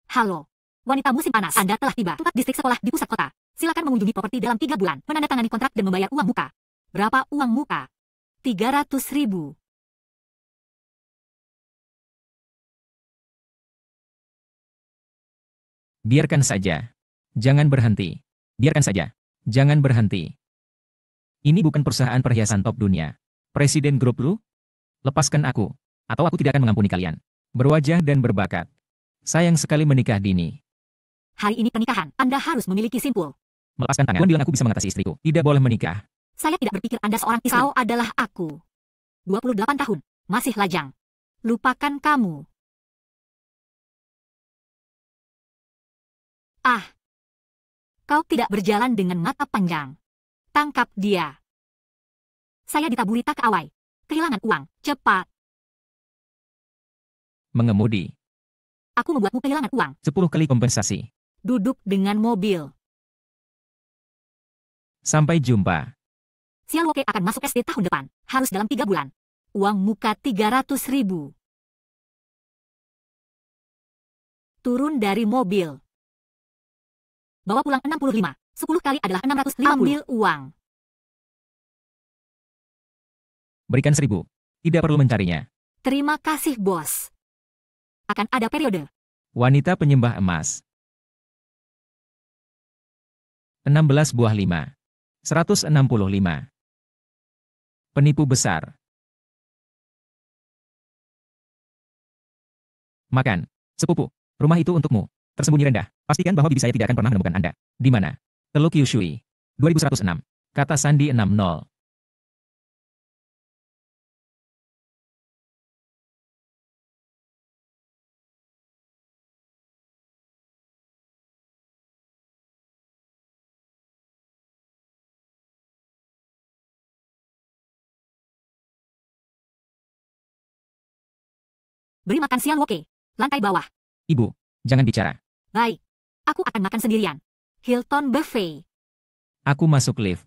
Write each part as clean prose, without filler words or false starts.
Halo. Wanita musim panas, Anda telah tiba. 4 distrik sekolah di pusat kota. Silakan mengunjungi properti dalam 3 bulan. Menandatangani kontrak dan membayar uang muka. Berapa uang muka? 300.000. Biarkan saja. Jangan berhenti. Biarkan saja. Jangan berhenti. Ini bukan perusahaan perhiasan top dunia. Presiden grup lu? Lepaskan aku, atau aku tidak akan mengampuni kalian. Berwajah dan berbakat. Sayang sekali menikah dini. Hari ini pernikahan. Anda harus memiliki simpul. Melepaskan tangan. Tuan bilang aku bisa mengatasi istriku. Tidak boleh menikah. Saya tidak berpikir Anda seorang istri. Kau adalah aku. 28 tahun. Masih lajang. Lupakan kamu. Ah. Kau tidak berjalan dengan mata panjang. Tangkap dia. Saya ditaburi tak awai. Kehilangan uang. Cepat. Mengemudi. Aku membuatmu kehilangan uang. 10 kali kompensasi. Duduk dengan mobil. Sampai jumpa. Sialwoke akan masuk SD tahun depan. Harus dalam 3 bulan. Uang muka 300.000. Turun dari mobil. Bawa pulang 65. 10 kali adalah 650. Ambil uang. Berikan 1.000. Tidak perlu mencarinya. Terima kasih, bos. Akan ada periode. Wanita penyembah emas. 16 buah 5. 165. Penipu besar. Makan. Sepupu. Rumah itu untukmu. Tersembunyi rendah. Pastikan bahwa bibi saya tidak akan pernah menemukan Anda. Di mana? Teluk Yushui. 2106. Kata Sandi 60. Beri makan Sialwoke. Lantai bawah. Ibu, jangan bicara. Baik. Aku akan makan sendirian. Hilton Buffet. Aku masuk lift.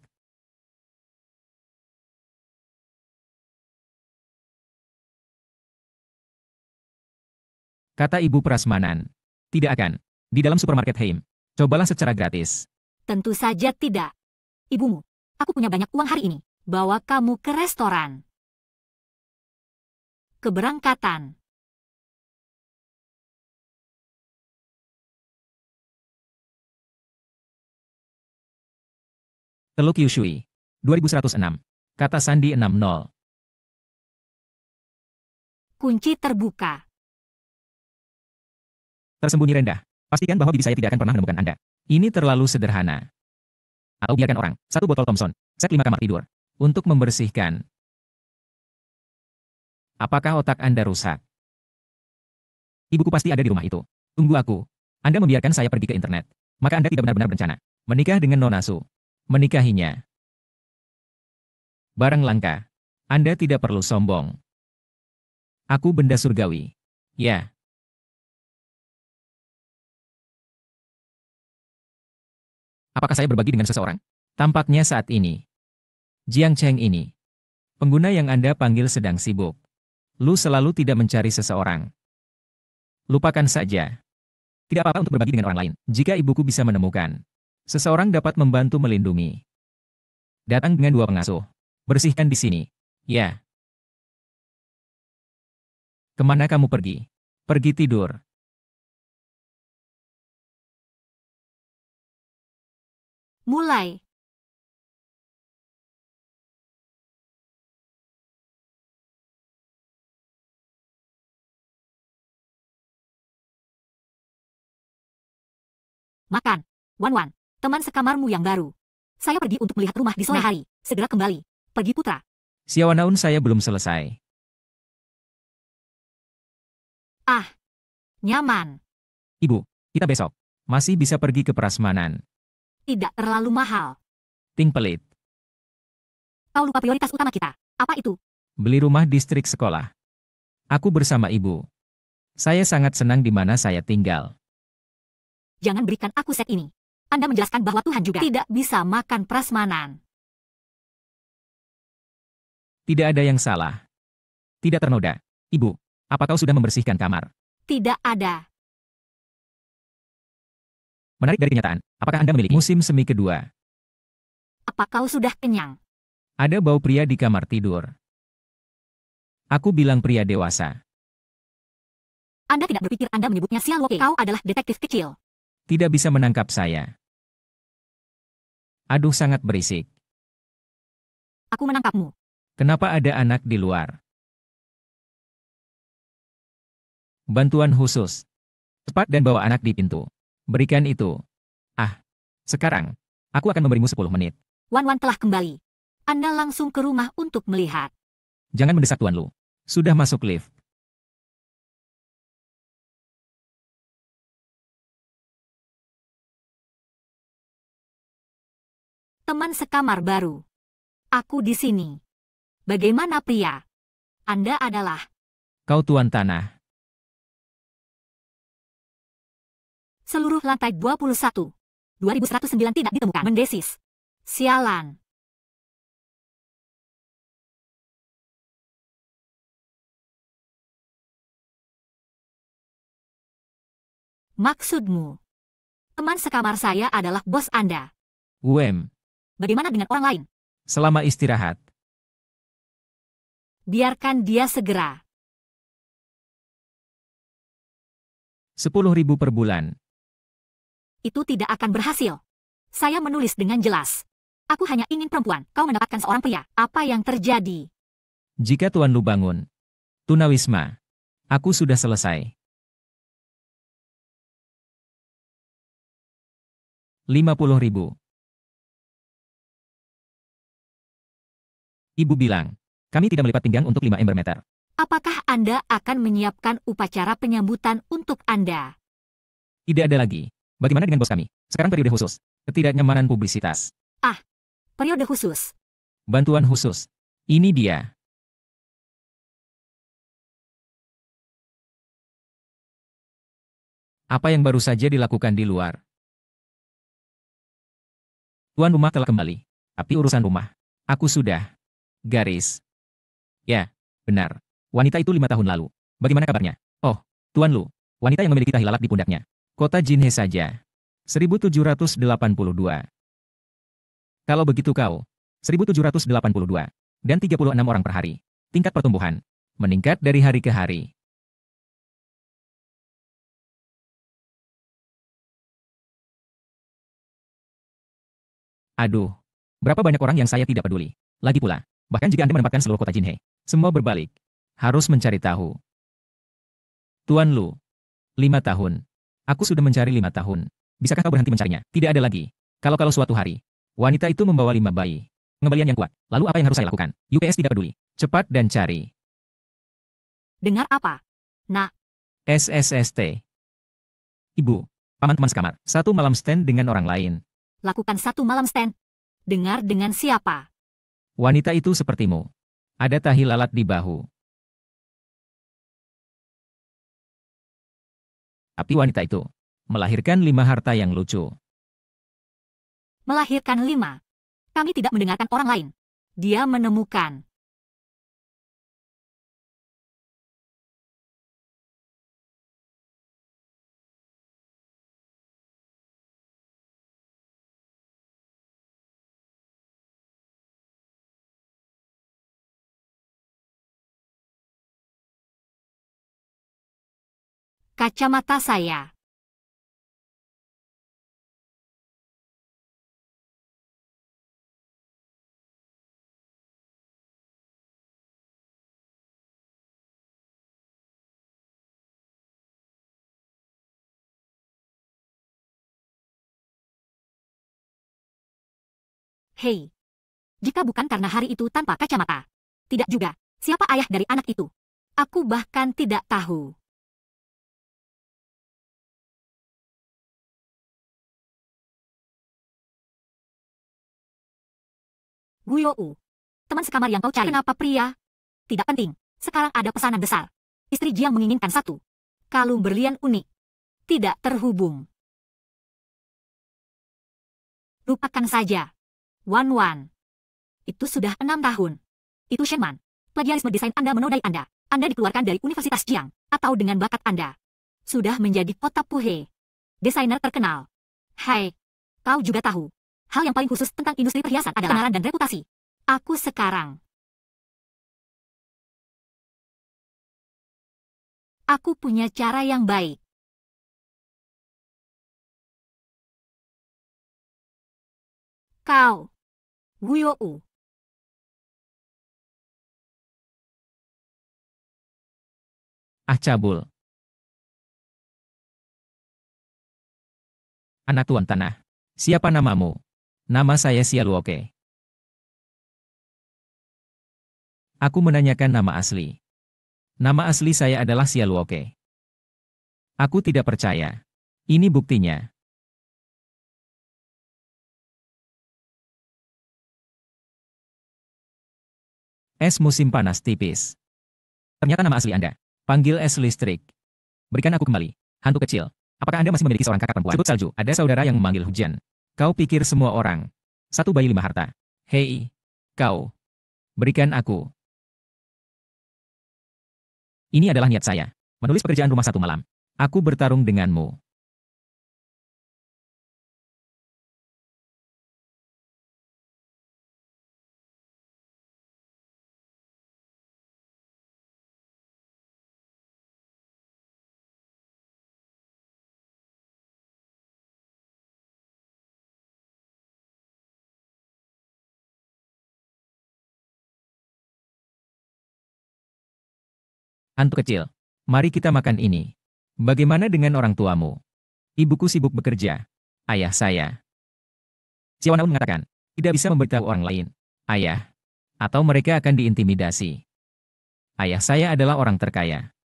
Kata ibu prasmanan. Tidak akan. Di dalam supermarket Heim. Cobalah secara gratis. Tentu saja tidak. Ibumu, aku punya banyak uang hari ini. Bawa kamu ke restoran. Keberangkatan. Teluk Yushui. 2106. Kata Sandi 60. Kunci terbuka. Tersembunyi rendah. Pastikan bahwa bibi saya tidak akan pernah menemukan Anda. Ini terlalu sederhana. Atau biarkan orang. 1 botol Thompson. Set 5 kamar tidur. Untuk membersihkan. Apakah otak Anda rusak? Ibuku pasti ada di rumah itu. Tunggu aku. Anda membiarkan saya pergi ke internet. Maka Anda tidak benar-benar berencana menikah dengan Nona Su. Menikahinya. Barang langka. Anda tidak perlu sombong. Aku benda surgawi. Ya. Apakah saya berbagi dengan seseorang? Tampaknya saat ini. Jiang Cheng ini. Pengguna yang Anda panggil sedang sibuk. Lu selalu tidak mencari seseorang. Lupakan saja. Tidak apa-apa untuk berbagi dengan orang lain. Jika ibuku bisa menemukan. Seseorang dapat membantu melindungi. Datang dengan 2 pengasuh. Bersihkan di sini. Ya. Kemana kamu pergi? Pergi tidur. Mulai. Makan. Wan-Wan, teman sekamarmu yang baru. Saya pergi untuk melihat rumah di sore hari. Segera kembali. Pergi putra. Siawanaun saya belum selesai. Ah. Nyaman. Ibu, kita besok. Masih bisa pergi ke prasmanan. Tidak terlalu mahal. Ting pelit. Kau lupa prioritas utama kita. Apa itu? Beli rumah distrik sekolah. Aku bersama ibu. Saya sangat senang di mana saya tinggal. Jangan berikan aku set ini. Anda menjelaskan bahwa Tuhan juga tidak bisa makan prasmanan. Tidak ada yang salah. Tidak ternoda. Ibu, apa kau sudah membersihkan kamar? Tidak ada. Menarik dari kenyataan, apakah Anda memiliki musim semi kedua? Apa kau sudah kenyang? Ada bau pria di kamar tidur. Aku bilang pria dewasa. Anda tidak berpikir Anda menyebutnya Xiaoke. Kau adalah detektif kecil. Tidak bisa menangkap saya. Aduh, sangat berisik. Aku menangkapmu. Kenapa ada anak di luar? Bantuan khusus. Cepat dan bawa anak di pintu. Berikan itu. Ah, sekarang. Aku akan memberimu 10 menit. Wan telah kembali. Anda langsung ke rumah untuk melihat. Jangan mendesak Tuan Lu. Sudah masuk lift. Teman sekamar baru. Aku di sini. Bagaimana pria? Anda adalah... Kau tuan tanah. Seluruh lantai 21. 2109 tidak ditemukan. Mendesis. Sialan. Maksudmu? Teman sekamar saya adalah bos Anda. Bagaimana dengan orang lain? Selama istirahat. Biarkan dia segera. 10.000 per bulan. Itu tidak akan berhasil. Saya menulis dengan jelas. Aku hanya ingin perempuan. Kau mendapatkan seorang pria. Apa yang terjadi? Jika Tuan Lu bangun. Tunawisma. Aku sudah selesai. 50.000. Ibu bilang, kami tidak melipat pinggang untuk 5 ember meter. Apakah Anda akan menyiapkan upacara penyambutan untuk Anda? Tidak ada lagi. Bagaimana dengan bos kami? Sekarang periode khusus. Ketidaknyamanan publisitas. Periode khusus. Bantuan khusus. Ini dia. Apa yang baru saja dilakukan di luar? Tuan rumah telah kembali. Tapi urusan rumah. Aku sudah. Garis. Ya, benar. Wanita itu 5 tahun lalu. Bagaimana kabarnya? Oh, Tuan Lu. Wanita yang memiliki tahi lalat di pundaknya. Kota Jinhe saja. 1782. Kalau begitu kau. 1782. Dan 36 orang per hari. Tingkat pertumbuhan. Meningkat dari hari ke hari. Aduh. Berapa banyak orang yang saya tidak peduli. Lagi pula. Bahkan jika Anda menempatkan seluruh kota Jinhe. Semua berbalik. Harus mencari tahu. Tuan Lu. 5 tahun. Aku sudah mencari 5 tahun. Bisakah kau berhenti mencarinya? Tidak ada lagi. Kalau suatu hari. Wanita itu membawa 5 bayi. Pengembalian yang kuat. Lalu apa yang harus saya lakukan? UPS tidak peduli. Cepat dan cari. Dengar apa? Nak, SSST. Ibu. Paman teman sekamar. 1 malam stand dengan orang lain. lakukan 1 malam stand. Dengar dengan siapa? Wanita itu sepertimu. Ada tahi lalat di bahu. Tapi wanita itu melahirkan 5 harta yang lucu. Melahirkan 5. Kami tidak mendengarkan orang lain. Dia menemukan. Kacamata saya. Hei. Jika bukan karena hari itu tanpa kacamata. Tidak juga. Siapa ayah dari anak itu? Aku bahkan tidak tahu. Guyou. Teman sekamar yang kau cari. Kenapa pria? Tidak penting. Sekarang ada pesanan besar. Istri Jiang menginginkan 1 kalung berlian unik. Tidak terhubung. Lupakan saja. Wan. Itu sudah 6 tahun. Itu Shenman. Plagiarisme desain Anda menodai Anda. Anda dikeluarkan dari Universitas Jiang. Atau dengan bakat Anda. Sudah menjadi kota Puhe. Desainer terkenal. Hai, kau juga tahu. Hal yang paling khusus tentang industri perhiasan adalah kenalan dan reputasi. Aku sekarang. Aku punya cara yang baik. Kau. Guyou. Ah cabul. Anak tuan tanah. Siapa namamu? Nama saya Xia Luoke. Aku menanyakan nama asli. Nama asli saya adalah Xia Luoke. Aku tidak percaya. Ini buktinya. Es musim panas tipis. Ternyata nama asli Anda. Panggil es listrik. Berikan aku kembali. Hantu kecil. Apakah Anda masih memiliki seorang kakak perempuan? Sudut salju. Ada saudara yang memanggil hujan. Kau pikir semua orang. Satu bayi 5 harta. Hei. Kau. Berikan aku. Ini adalah niat saya. Menulis pekerjaan rumah satu malam. Aku bertarung denganmu. Hantu kecil. Mari kita makan ini. Bagaimana dengan orang tuamu? Ibuku sibuk bekerja. Ayah saya. Xiaonaun mengatakan, tidak bisa memberitahu orang lain. Ayah. Atau mereka akan diintimidasi. Ayah saya adalah orang terkaya.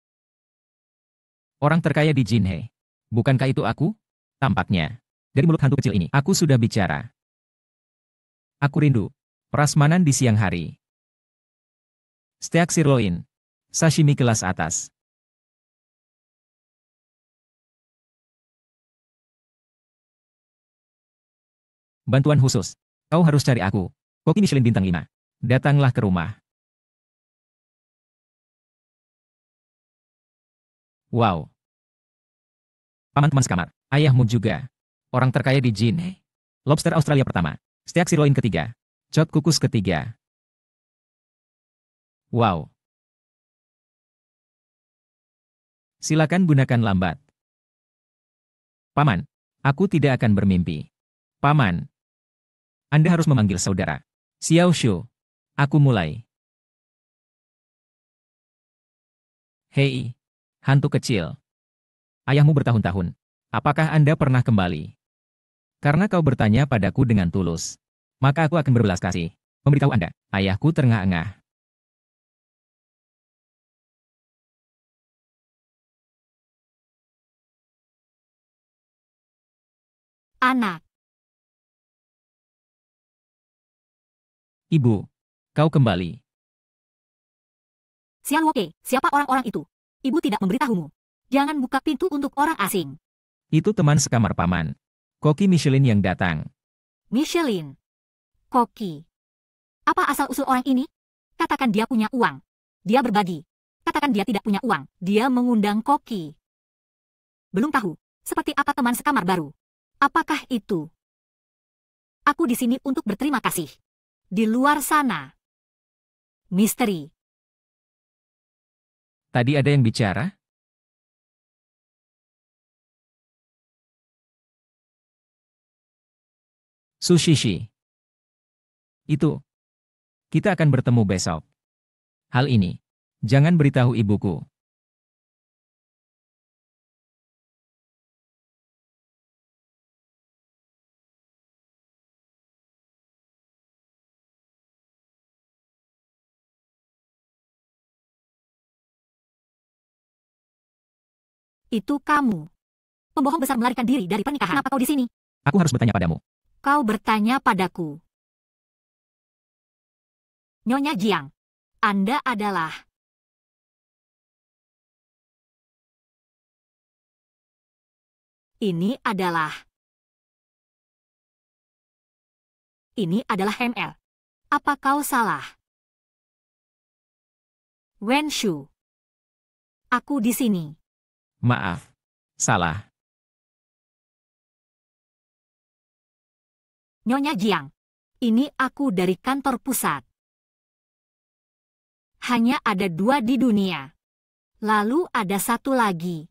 Orang terkaya di Jinhe. Bukankah itu aku? Tampaknya. Dari mulut hantu kecil ini, aku sudah bicara. Aku rindu. Prasmanan di siang hari. Steak sirloin. Sashimi kelas atas. Bantuan khusus. Kau harus cari aku. Koki Michelin bintang 5. Datanglah ke rumah. Wow. Paman teman sekamar. Ayahmu juga. Orang terkaya di Jinhe. Lobster Australia pertama. Steak sirloin ketiga. Cot kukus ketiga. Wow. Silakan gunakan lambat. Paman, aku tidak akan bermimpi. Paman, Anda harus memanggil saudara. Xiao Shu. Aku mulai. Hei, hantu kecil. Ayahmu bertahun-tahun. Apakah Anda pernah kembali? Karena kau bertanya padaku dengan tulus. Maka aku akan berbelas kasih. Memberitahu Anda, ayahku terengah-engah. Anak. Ibu, kau kembali. Xia Luoke, siapa orang-orang itu? Ibu tidak memberitahumu. Jangan buka pintu untuk orang asing. Itu teman sekamar paman. Koki Michelin yang datang. Michelin. Koki. Apa asal-usul orang ini? Katakan dia punya uang. Dia berbagi. Katakan dia tidak punya uang. Dia mengundang Koki. Belum tahu, seperti apa teman sekamar baru. Apakah itu? Aku di sini untuk berterima kasih. Di luar sana. Misteri. Tadi ada yang bicara? Sushishi. Itu. Kita akan bertemu besok. Hal ini. Jangan beritahu ibuku. Itu kamu. Pembohong besar melarikan diri dari pernikahan. Kenapa kau di sini? Aku harus bertanya padamu. Kau bertanya padaku. Nyonya Jiang, Anda adalah... Ini adalah ML. Apa kau salah? Wen Shu. Aku di sini. Maaf. Salah. Nyonya Jiang, ini aku dari kantor pusat. Hanya ada 2 di dunia. Lalu ada satu lagi.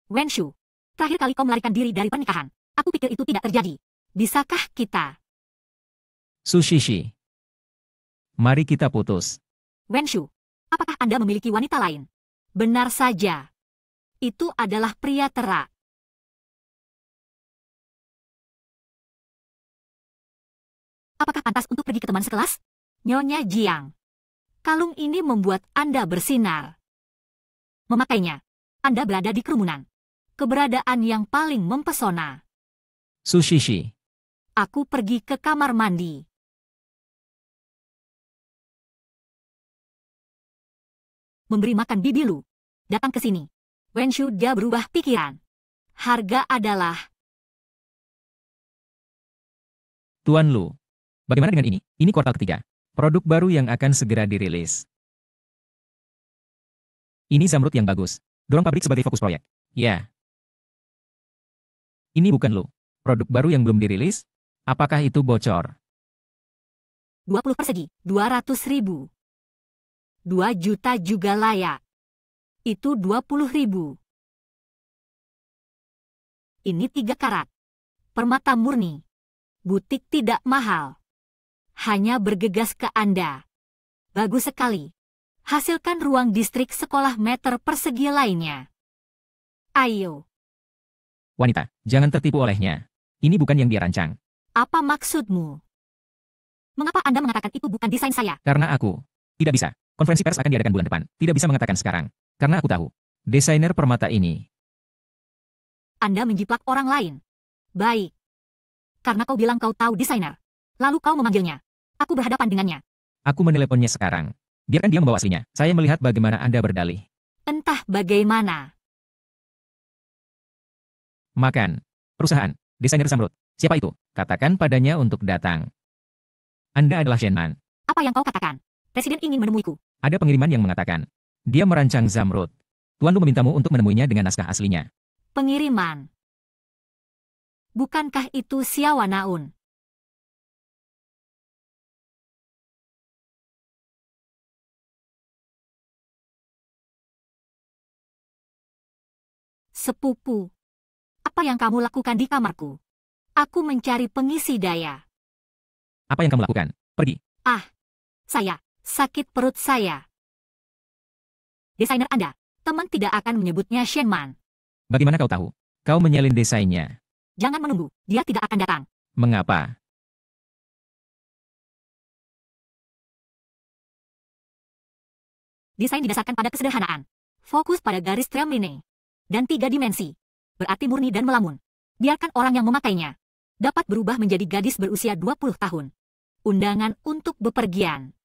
Wenshu, terakhir kali kau melarikan diri dari pernikahan. Aku pikir itu tidak terjadi. Bisakah kita? Su Shishi. Mari kita putus. Wenshu, apakah Anda memiliki wanita lain? Benar saja. Itu adalah pria terak. Apakah pantas untuk pergi ke teman sekelas? Nyonya Jiang. Kalung ini membuat Anda bersinar. Memakainya, Anda berada di kerumunan. Keberadaan yang paling mempesona. Su Shishi. Aku pergi ke kamar mandi. Memberi makan bibi Lu. Datang ke sini. Wenshu dia berubah pikiran. Harga adalah... Tuan Lu. Bagaimana dengan ini? Ini kuartal ketiga. Produk baru yang akan segera dirilis. Ini zamrud yang bagus. Dorong pabrik sebagai fokus proyek. Ya. Ini bukan Lu. Produk baru yang belum dirilis? Apakah itu bocor? 20 persegi, 200.000. 2 juta juga layak. Itu 20.000. Ini 3 karat. Permata murni. Butik tidak mahal. Hanya bergegas ke Anda. Bagus sekali. Hasilkan ruang distrik sekolah meter persegi lainnya. Ayo. Wanita, jangan tertipu olehnya. Ini bukan yang dia rancang. Apa maksudmu? Mengapa Anda mengatakan itu bukan desain saya? Karena aku tidak bisa. Konferensi pers akan diadakan bulan depan. Tidak bisa mengatakan sekarang. Karena aku tahu. Desainer permata ini. Anda menjiplak orang lain. Baik. Karena kau bilang kau tahu desainer. Lalu kau memanggilnya. Aku berhadapan dengannya. Aku meneleponnya sekarang. Biarkan dia membawa aslinya. Saya melihat bagaimana Anda berdalih. Entah bagaimana. Makan. Perusahaan. Desainer zamrud. Siapa itu? Katakan padanya untuk datang. Anda adalah Shenman. Apa yang kau katakan? Presiden ingin menemuiku. Ada pengiriman yang mengatakan. Dia merancang zamrud. Tuan Lu memintamu untuk menemuinya dengan naskah aslinya. Pengiriman. Bukankah itu Xiao Naun? Sepupu. Apa yang kamu lakukan di kamarku? Aku mencari pengisi daya. Apa yang kamu lakukan? Pergi. Saya, sakit perut saya. Desainer Anda, teman tidak akan menyebutnya Shenman. Bagaimana kau tahu? Kau menyalin desainnya. Jangan menunggu, dia tidak akan datang. Mengapa? Desain didasarkan pada kesederhanaan. Fokus pada garis trimline. Dan 3 dimensi. Berarti murni dan melamun. Biarkan orang yang memakainya dapat berubah menjadi gadis berusia 20 tahun. Undangan untuk bepergian.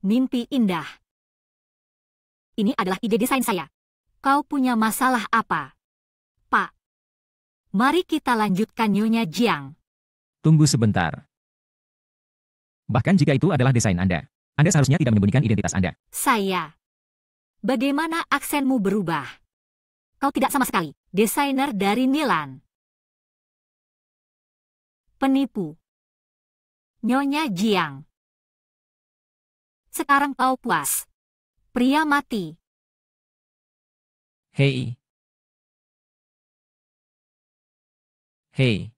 Mimpi indah. Ini adalah ide desain saya. Kau punya masalah apa? Pak. Mari kita lanjutkan Nyonya Jiang. Tunggu sebentar. Bahkan jika itu adalah desain Anda. Anda seharusnya tidak menyembunyikan identitas Anda. Saya. Bagaimana aksenmu berubah? Kau tidak sama sekali desainer dari Milan. Penipu. Nyonya Jiang. Sekarang kau puas. Pria mati. Hei. Hei.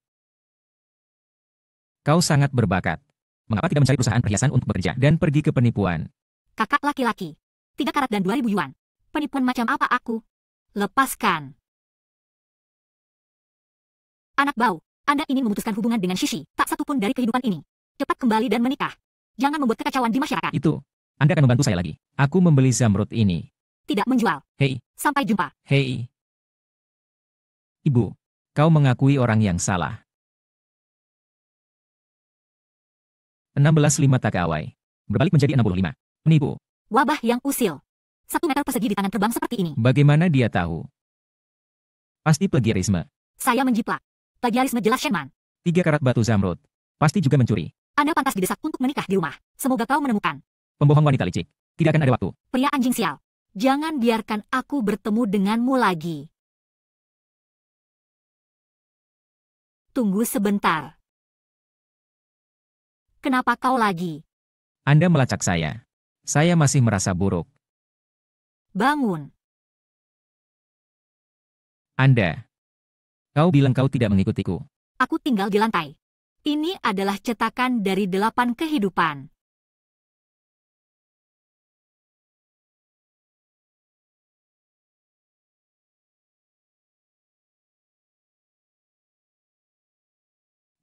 Kau sangat berbakat. Mengapa tidak mencari perusahaan perhiasan untuk bekerja dan pergi ke penipuan? Kakak laki-laki. 3 karat dan 2.000 yuan. Penipuan macam apa aku? Lepaskan. Anak bau, Anda ingin memutuskan hubungan dengan Shishi. Tak satu pun dari kehidupan ini. Cepat kembali dan menikah. Jangan membuat kekacauan di masyarakat. Itu. Anda akan membantu saya lagi. Aku membeli zamrud ini. Tidak menjual. Hei. Sampai jumpa. Hei. Ibu. Kau mengakui orang yang salah. 16,5 takawai. Berbalik menjadi 65. Menipu. Wabah yang usil. 1 meter persegi di tangan terbang seperti ini. Bagaimana dia tahu? Pasti plagiarisme. Saya menjiplak. Plagiarisme jelas Shenman. 3 karat batu zamrud. Pasti juga mencuri. Anda pantas didesak untuk menikah di rumah. Semoga kau menemukan. Pembohong wanita licik. Tidak akan ada waktu. Pria anjing sial. Jangan biarkan aku bertemu denganmu lagi. Tunggu sebentar. Kenapa kau lagi? Anda melacak saya. Saya masih merasa buruk. Bangun. Anda. Kau bilang kau tidak mengikutiku. Aku tinggal di lantai. Ini adalah cetakan dari 8 kehidupan.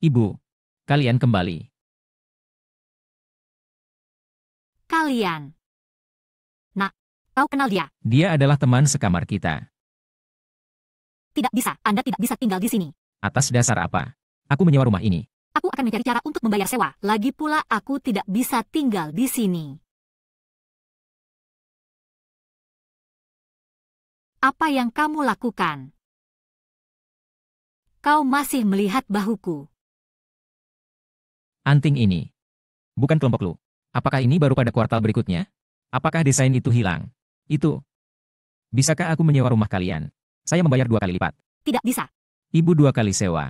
Ibu. Kalian kembali. Kalian. Nak, kau kenal dia? Dia adalah teman sekamar kita. Tidak bisa, Anda tidak bisa tinggal di sini. Atas dasar apa? Aku menyewa rumah ini. Aku akan mencari cara untuk membayar sewa. Lagi pula aku tidak bisa tinggal di sini. Apa yang kamu lakukan? Kau masih melihat bahuku. Anting ini. Bukan kelompok lu. Apakah ini baru pada kuartal berikutnya? Apakah desain itu hilang? Itu. Bisakah aku menyewa rumah kalian? Saya membayar 2 kali lipat. Tidak bisa. Ibu 2 kali sewa.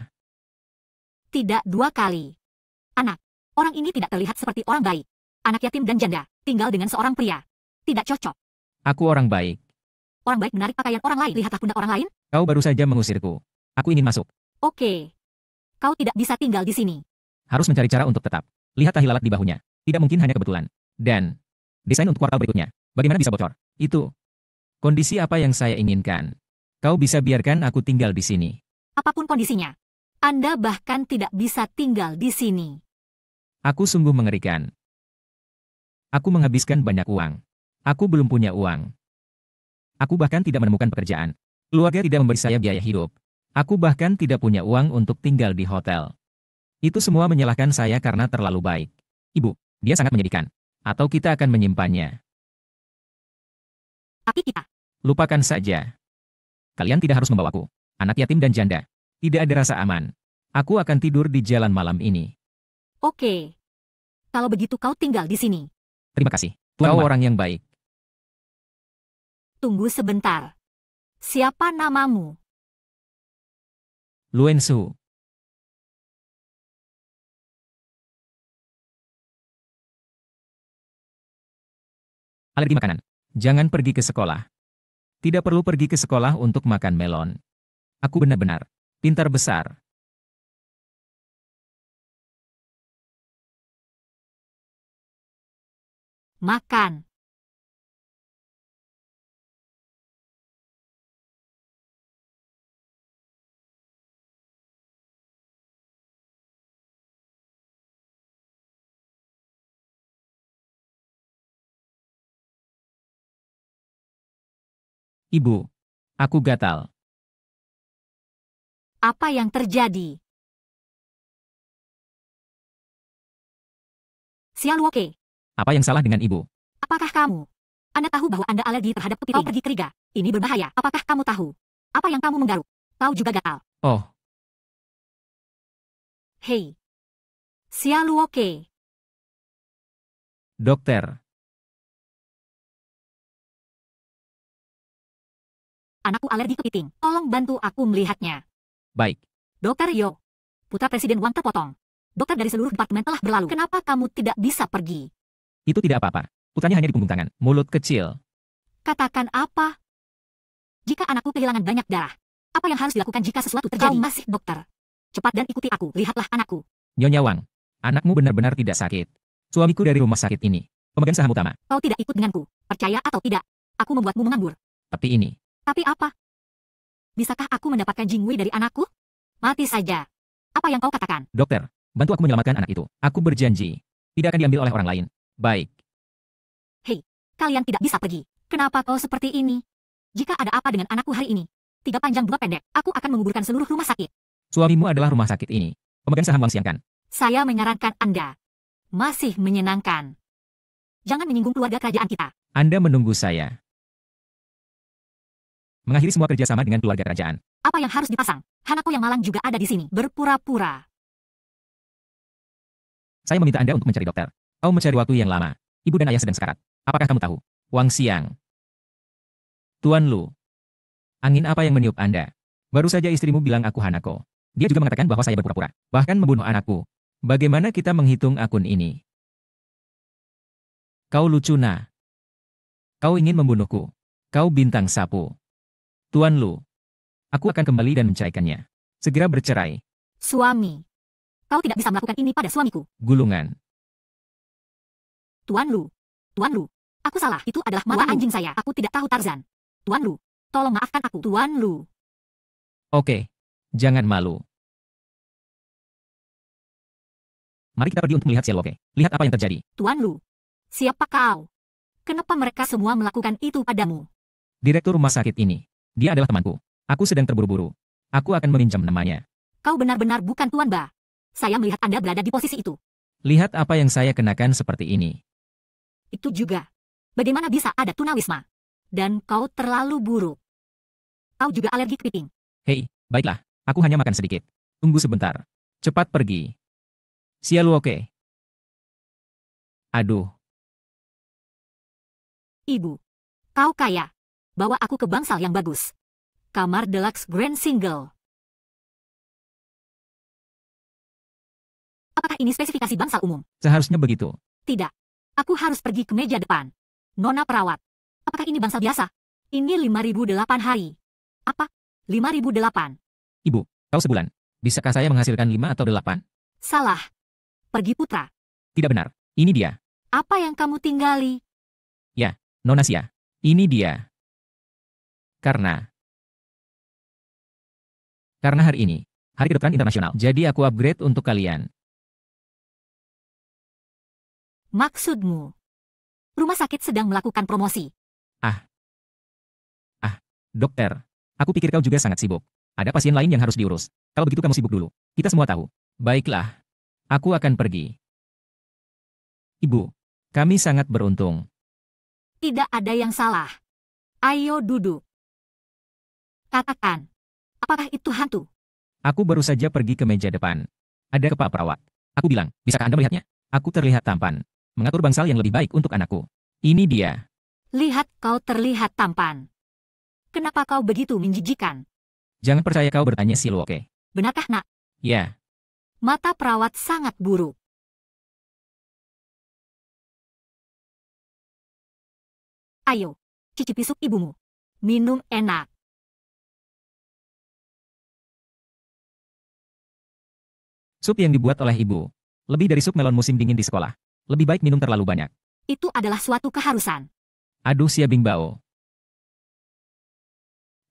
Tidak 2 kali. Anak, orang ini tidak terlihat seperti orang baik. Anak yatim dan janda, tinggal dengan seorang pria. Tidak cocok. Aku orang baik. Orang baik menarik pakaian orang lain. Lihatlah pundak orang lain. Kau baru saja mengusirku. Aku ingin masuk. Oke. Kau tidak bisa tinggal di sini. Harus mencari cara untuk tetap. Lihat tahi lalat di bahunya. Tidak mungkin hanya kebetulan. Dan desain untuk kuartal berikutnya. Bagaimana bisa bocor? Itu. Kondisi apa yang saya inginkan. Kau bisa biarkan aku tinggal di sini. Apapun kondisinya. Anda bahkan tidak bisa tinggal di sini. Aku sungguh mengerikan. Aku menghabiskan banyak uang. Aku belum punya uang. Aku bahkan tidak menemukan pekerjaan. Keluarga tidak memberi saya biaya hidup. Aku bahkan tidak punya uang untuk tinggal di hotel. Itu semua menyalahkan saya karena terlalu baik. Ibu, dia sangat menyedihkan. Atau kita akan menyimpannya. Tapi kita. Lupakan saja. Kalian tidak harus membawaku. Anak yatim dan janda. Tidak ada rasa aman. Aku akan tidur di jalan malam ini. Oke. Kalau begitu kau tinggal di sini. Terima kasih. Kau orang yang baik. Tunggu sebentar. Siapa namamu? Luen Su. Alergi makanan. Jangan pergi ke sekolah. Tidak perlu pergi ke sekolah untuk makan melon. Aku benar-benar pintar besar. Makan. Ibu, aku gatal. Apa yang terjadi? Xiaoluoke, Apa yang salah dengan ibu? apakah kamu? Anda tahu bahwa Anda alergi terhadap kepiting. Kau pergi ke Riga. Ini berbahaya. Apakah kamu tahu? Apa yang kamu menggaruk? Kau juga gatal. Oh, Hei. Xiaoluoke. dokter. Anakku alergi kepiting. Tolong bantu aku melihatnya. Baik. Dokter Yo. Putra Presiden Wang terpotong. Dokter dari seluruh departemen telah berlalu. Kenapa kamu tidak bisa pergi? Itu tidak apa-apa. Putranya hanya di punggung tangan. Mulut kecil. Katakan apa? Jika anakku kehilangan banyak darah, apa yang harus dilakukan jika sesuatu terjadi? Kau masih dokter. Cepat dan ikuti aku. Lihatlah anakku. Nyonya Wang. Anakmu benar-benar tidak sakit. Suamiku dari rumah sakit ini. Pemegang saham utama. Kau tidak ikut denganku. Percaya atau tidak, aku membuatmu menganggur. Tapi ini. Tapi apa? Bisakah aku mendapatkan Jingwei dari anakku? Mati saja. Apa yang kau katakan? Dokter, bantu aku menyelamatkan anak itu. Aku berjanji. Tidak akan diambil oleh orang lain. Baik. Kalian tidak bisa pergi. Kenapa kau seperti ini? Jika ada apa dengan anakku hari ini, 3 panjang 2 pendek, aku akan menguburkan seluruh rumah sakit. Suamimu adalah rumah sakit ini. Pemegang saham Wang Xiangkan. Saya menyarankan Anda. Masih menyenangkan. Jangan menyinggung keluarga kerajaan kita. Anda menunggu saya. Mengakhiri semua kerjasama dengan keluarga kerajaan. Apa yang harus dipasang? Hanako yang malang juga ada di sini. Berpura-pura. Saya meminta Anda untuk mencari dokter. Kau mencari waktu yang lama. Ibu dan ayah sedang sekarat. Apakah kamu tahu? Wang Xiang. Tuan Lu, angin apa yang meniup Anda? Baru saja istrimu bilang aku Hanako. Dia juga mengatakan bahwa saya berpura-pura, bahkan membunuh anakku. Bagaimana kita menghitung akun ini? Kau lucu nah. Kau ingin membunuhku. Kau bintang sapu. Tuan Lu, aku akan kembali dan menceraikannya. Segera bercerai. Suami. Kau tidak bisa melakukan ini pada suamiku. Gulungan. Tuan Lu. Tuan Lu. Aku salah. Itu adalah mata anjing saya. Aku tidak tahu Tarzan. Tuan Lu. Tolong maafkan aku. Tuan Lu. Oke. Jangan malu. Mari kita pergi untuk melihat Sialwoke. Lihat apa yang terjadi. Tuan Lu. Siapa kau? Kenapa mereka semua melakukan itu padamu? Direktur rumah sakit ini. Dia adalah temanku. Aku sedang terburu-buru. Aku akan meminjam namanya. Kau benar-benar bukan Tuan Ba. Saya melihat Anda berada di posisi itu. Lihat apa yang saya kenakan seperti ini. Itu juga. Bagaimana bisa ada tunawisma? Dan kau terlalu buruk. Kau juga alergi kepiting. Hei, baiklah. Aku hanya makan sedikit. Tunggu sebentar. Cepat pergi. Sialwoke. Aduh. Ibu. Kau kaya. Bawa aku ke bangsal yang bagus. Kamar deluxe grand single. Apakah ini spesifikasi bangsal umum? Seharusnya begitu. Tidak. Aku harus pergi ke meja depan. Nona perawat. Apakah ini bangsal biasa? Ini 5.008 hari. Apa? 5.008. Ibu, kau sebulan. Bisakah saya menghasilkan 5 atau 8? Salah. Pergi putra. Tidak benar. Ini dia. Apa yang kamu tinggali? Ya, Nona Sia. Ini dia. Karena hari ini, Hari Kedokteran Internasional. Jadi aku upgrade untuk kalian. Maksudmu? Rumah sakit sedang melakukan promosi. Dokter. Aku pikir kau juga sangat sibuk. Ada pasien lain yang harus diurus. Kalau begitu kamu sibuk dulu. Kita semua tahu. Baiklah. Aku akan pergi. Ibu, kami sangat beruntung. Tidak ada yang salah. Ayo duduk. Katakan. Apakah itu hantu? Aku baru saja pergi ke meja depan. Ada Pak Perawat. Aku bilang, bisakah Anda melihatnya? Aku terlihat tampan. Mengatur bangsal yang lebih baik untuk anakku. Ini dia. Lihat kau terlihat tampan. Kenapa kau begitu menjijikan? Jangan percaya kau bertanya Sialwoke. Benarkah nak? Ya, Mata perawat sangat buruk. Ayo, cicipi sup ibumu. Minum enak. sup yang dibuat oleh ibu. Lebih dari sup melon musim dingin di sekolah. Lebih baik minum terlalu banyak. Itu adalah suatu keharusan. Aduh Sia Bingbao.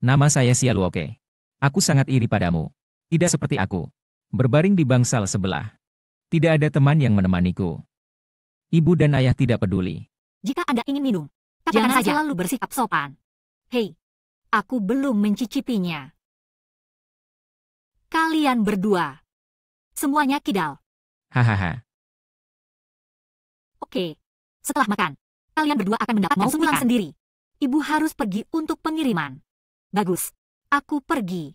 Nama saya Sialwoke. Aku sangat iri padamu. Tidak seperti aku. Berbaring di bangsal sebelah. Tidak ada teman yang menemaniku. Ibu dan ayah tidak peduli. Jika Anda ingin minum, katakan Jangan saja. Selalu bersikap sopan. Hei, aku belum mencicipinya. Kalian berdua. Semuanya kidal. Hahaha. Oke. Setelah makan, kalian berdua akan mendapatkan pulang sendiri. Ibu harus pergi untuk pengiriman. Bagus. Aku pergi.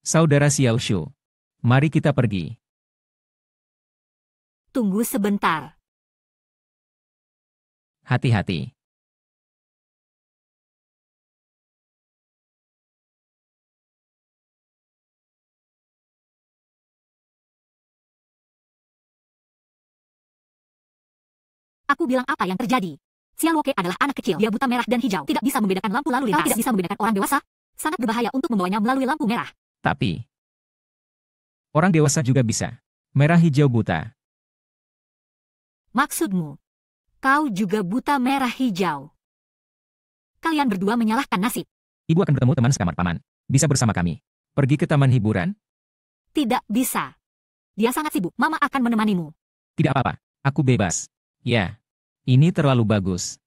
Saudara Xiao Shu. Mari kita pergi. Tunggu sebentar. Hati-hati. Aku bilang apa yang terjadi? Sialwoke adalah anak kecil. Dia buta merah dan hijau. Tidak bisa membedakan lampu lalu lintas. Kau tidak bisa membedakan orang dewasa. Sangat berbahaya untuk membawanya melalui lampu merah. Tapi, orang dewasa juga bisa. Merah hijau buta. Maksudmu, kau juga buta merah hijau. Kalian berdua menyalahkan nasib. Ibu akan bertemu teman sekamar paman. Bisa bersama kami. Pergi ke taman hiburan? Tidak bisa. Dia sangat sibuk. Mama akan menemanimu. Tidak apa-apa. Aku bebas. Ya. Ini terlalu bagus.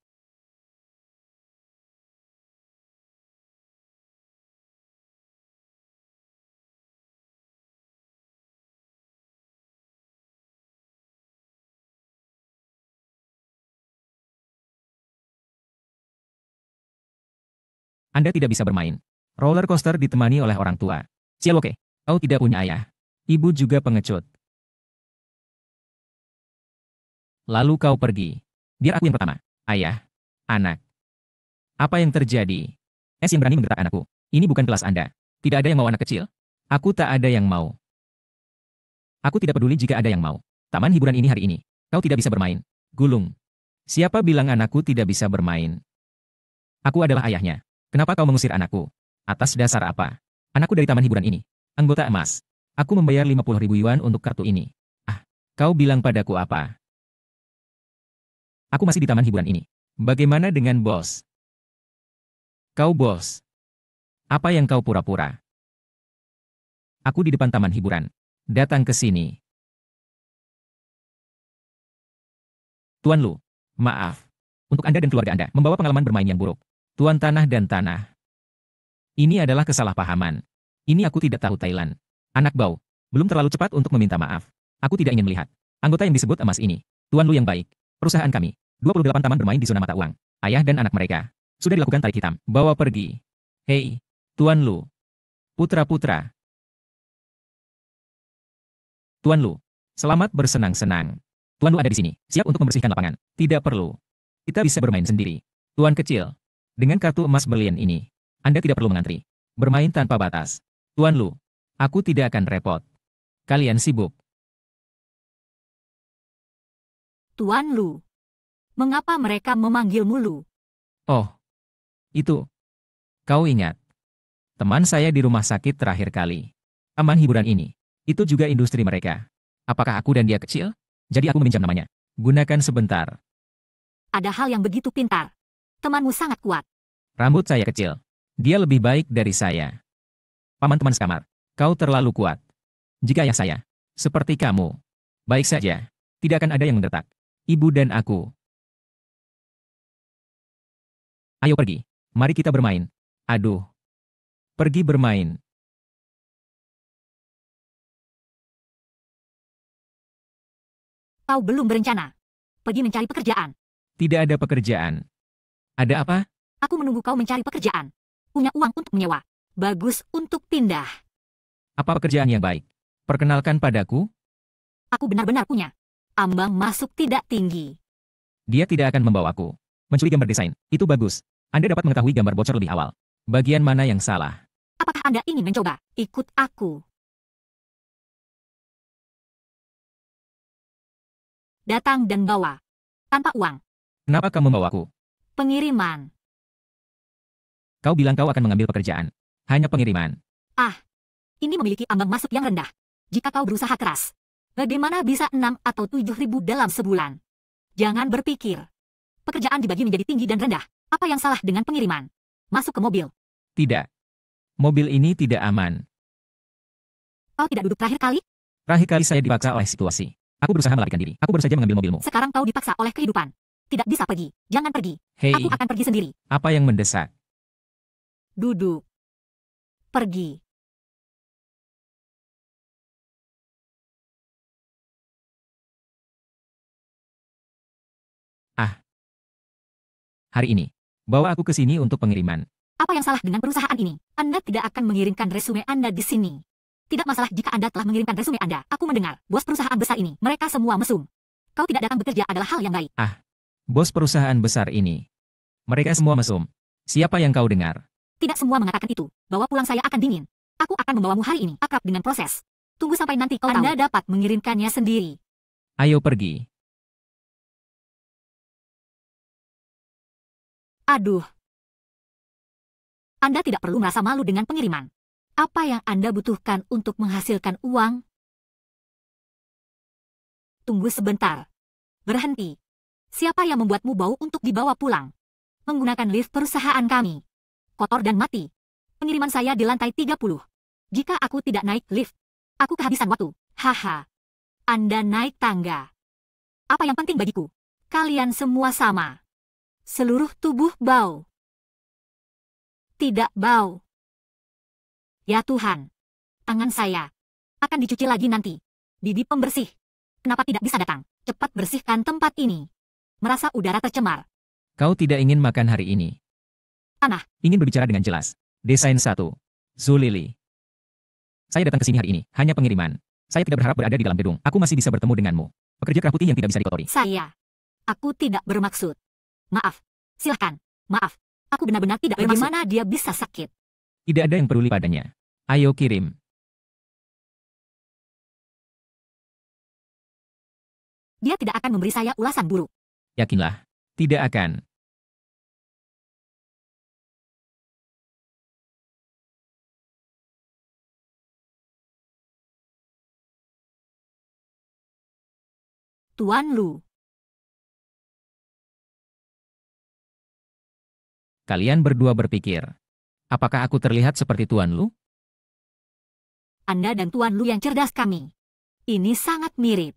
Anda tidak bisa bermain. Roller coaster ditemani oleh orang tua. Sialwoke, kau tidak punya ayah. Ibu juga pengecut. Lalu kau pergi. Biar aku yang pertama. Ayah. Anak. Apa yang terjadi? Es yang berani menggerak anakku. Ini bukan kelas Anda. Tidak ada yang mau anak kecil. Aku tak ada yang mau. Aku tidak peduli jika ada yang mau. Taman hiburan ini hari ini. Kau tidak bisa bermain. Gulung. Siapa bilang anakku tidak bisa bermain? Aku adalah ayahnya. Kenapa kau mengusir anakku? Atas dasar apa? Anakku dari taman hiburan ini. Anggota emas. Aku membayar 50.000 yuan untuk kartu ini. Ah, kau bilang padaku apa? Aku masih di taman hiburan ini. Bagaimana dengan bos? Kau bos. Apa yang kau pura-pura? Aku di depan taman hiburan. Datang ke sini. Tuan Lu, maaf. Untuk Anda dan keluarga Anda membawa pengalaman bermain yang buruk. Tuan Tanah dan Tanah. Ini adalah kesalahpahaman. Ini aku tidak tahu Thailand. Anak bau. Belum terlalu cepat untuk meminta maaf. Aku tidak ingin melihat anggota yang disebut emas ini. Tuan Lu yang baik. Perusahaan kami. 28 taman bermain di zona mata uang. Ayah dan anak mereka. Sudah dilakukan tarik hitam. Bawa pergi. Hei, Tuan Lu. Putra-putra. Tuan Lu. Selamat bersenang-senang. Tuan Lu ada di sini. Siap untuk membersihkan lapangan. Tidak perlu. Kita bisa bermain sendiri. Tuan kecil. Dengan kartu emas berlian ini, Anda tidak perlu mengantri. Bermain tanpa batas. Tuan Lu. Aku tidak akan repot. Kalian sibuk. Tuan Lu. Mengapa mereka memanggilmu Lu? Oh. Itu. Kau ingat. Teman saya di rumah sakit terakhir kali. Taman hiburan ini. Itu juga industri mereka. Apakah aku dan dia kecil? Jadi aku meminjam namanya. Gunakan sebentar. Ada hal yang begitu pintar. Temanmu sangat kuat. Rambut saya kecil. Dia lebih baik dari saya. Paman teman sekamar. Kau terlalu kuat. Jika ayah saya, seperti kamu, baik saja. Tidak akan ada yang mendetak. Ibu dan aku. Ayo pergi. Mari kita bermain. Aduh. Pergi bermain. Kau belum berencana. Pergi mencari pekerjaan. Tidak ada pekerjaan. Ada apa? Aku menunggu kau mencari pekerjaan. Punya uang untuk menyewa. Bagus untuk pindah. Apa pekerjaan yang baik? Perkenalkan padaku. Aku benar-benar punya. Ambang masuk tidak tinggi. Dia tidak akan membawaku. Mencuri gambar desain. Itu bagus. Anda dapat mengetahui gambar bocor lebih awal. Bagian mana yang salah? Apakah Anda ingin mencoba? Ikut aku. Datang dan bawa. Tanpa uang. Kenapa kamu membawaku? Pengiriman. Kau bilang kau akan mengambil pekerjaan. Hanya pengiriman. Ini memiliki ambang masuk yang rendah. Jika kau berusaha keras, bagaimana bisa 6 atau 7.000 dalam sebulan? Jangan berpikir. Pekerjaan dibagi menjadi tinggi dan rendah. Apa yang salah dengan pengiriman? Masuk ke mobil. Tidak. Mobil ini tidak aman. Kau tidak duduk terakhir kali? Terakhir kali saya dipaksa oleh situasi. Aku berusaha melarikan diri. Aku baru saja mengambil mobilmu. Sekarang kau dipaksa oleh kehidupan. Tidak bisa pergi. Jangan pergi. Hei, Aku akan pergi sendiri. apa yang mendesak? Duduk. Pergi. Hari ini, bawa aku ke sini untuk pengiriman. Apa yang salah dengan perusahaan ini? Anda tidak akan mengirimkan resume Anda di sini. Tidak masalah jika Anda telah mengirimkan resume Anda. Aku mendengar, bos perusahaan besar ini, mereka semua mesum. Kau tidak datang bekerja adalah hal yang baik. Bos perusahaan besar ini. Mereka semua mesum. Siapa yang kau dengar? Tidak semua mengatakan itu. Bawa pulang saya akan dingin. Aku akan membawamu hari ini, akrab dengan proses. Tunggu sampai nanti kau Anda dapat mengirimkannya sendiri. Ayo pergi. Aduh. Anda tidak perlu merasa malu dengan pengiriman. Apa yang Anda butuhkan untuk menghasilkan uang? Tunggu sebentar. Berhenti. Siapa yang membuatmu bau untuk dibawa pulang? Menggunakan lift perusahaan kami. Kotor dan mati. Pengiriman saya di lantai 30. Jika aku tidak naik lift, aku kehabisan waktu. Haha. Anda naik tangga. Apa yang penting bagiku? Kalian semua sama. Seluruh tubuh bau. Tidak bau. Ya Tuhan. Tangan saya akan dicuci lagi nanti. Bibi pembersih. Kenapa tidak bisa datang? Cepat bersihkan tempat ini. Merasa udara tercemar. Kau tidak ingin makan hari ini. Tanah. Ingin berbicara dengan jelas. Desain 1. Zulili. Saya datang ke sini hari ini. Hanya pengiriman. Saya tidak berharap berada di dalam gedung. Aku masih bisa bertemu denganmu. Pekerja kerah putih yang tidak bisa dikotori. Saya Aku tidak bermaksud. Maaf. Silahkan. Maaf. Aku benar-benar tidak bermaksud. Bagaimana dia bisa sakit? Tidak ada yang peduli padanya. Ayo kirim. Dia tidak akan memberi saya ulasan buruk. Yakinlah. Tidak akan. Tuan Lu. Kalian berdua berpikir, apakah aku terlihat seperti Tuan Lu? Anda dan Tuan Lu yang cerdas kami. Ini sangat mirip.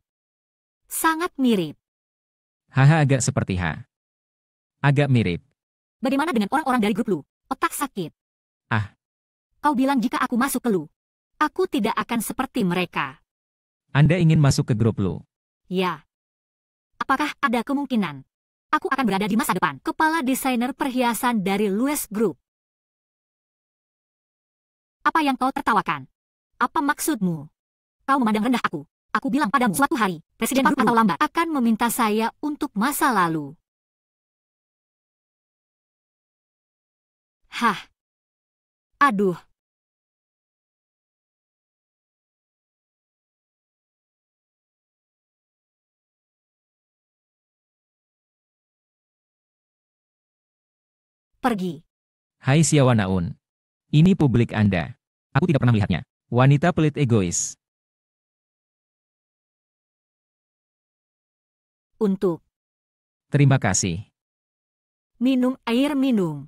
Sangat mirip. Haha, agak seperti H. Agak mirip. Bagaimana dengan orang-orang dari grup Lu? Otak sakit. Ah. Kau bilang jika aku masuk ke Lu, aku tidak akan seperti mereka. Anda ingin masuk ke grup Lu? Ya. Apakah ada kemungkinan aku akan berada di masa depan kepala desainer perhiasan dari Louis Group? Apa yang kau tertawakan? Apa maksudmu? Kau memandang rendah aku. Aku bilang padamu suatu hari, Presiden cepat atau lambat akan meminta saya untuk masa lalu. Hah. Aduh. Pergi. Hai Siawanaun. Ini publik Anda. Aku tidak pernah melihatnya. Wanita pelit egois. Untuk. Terima kasih. Minum air minum.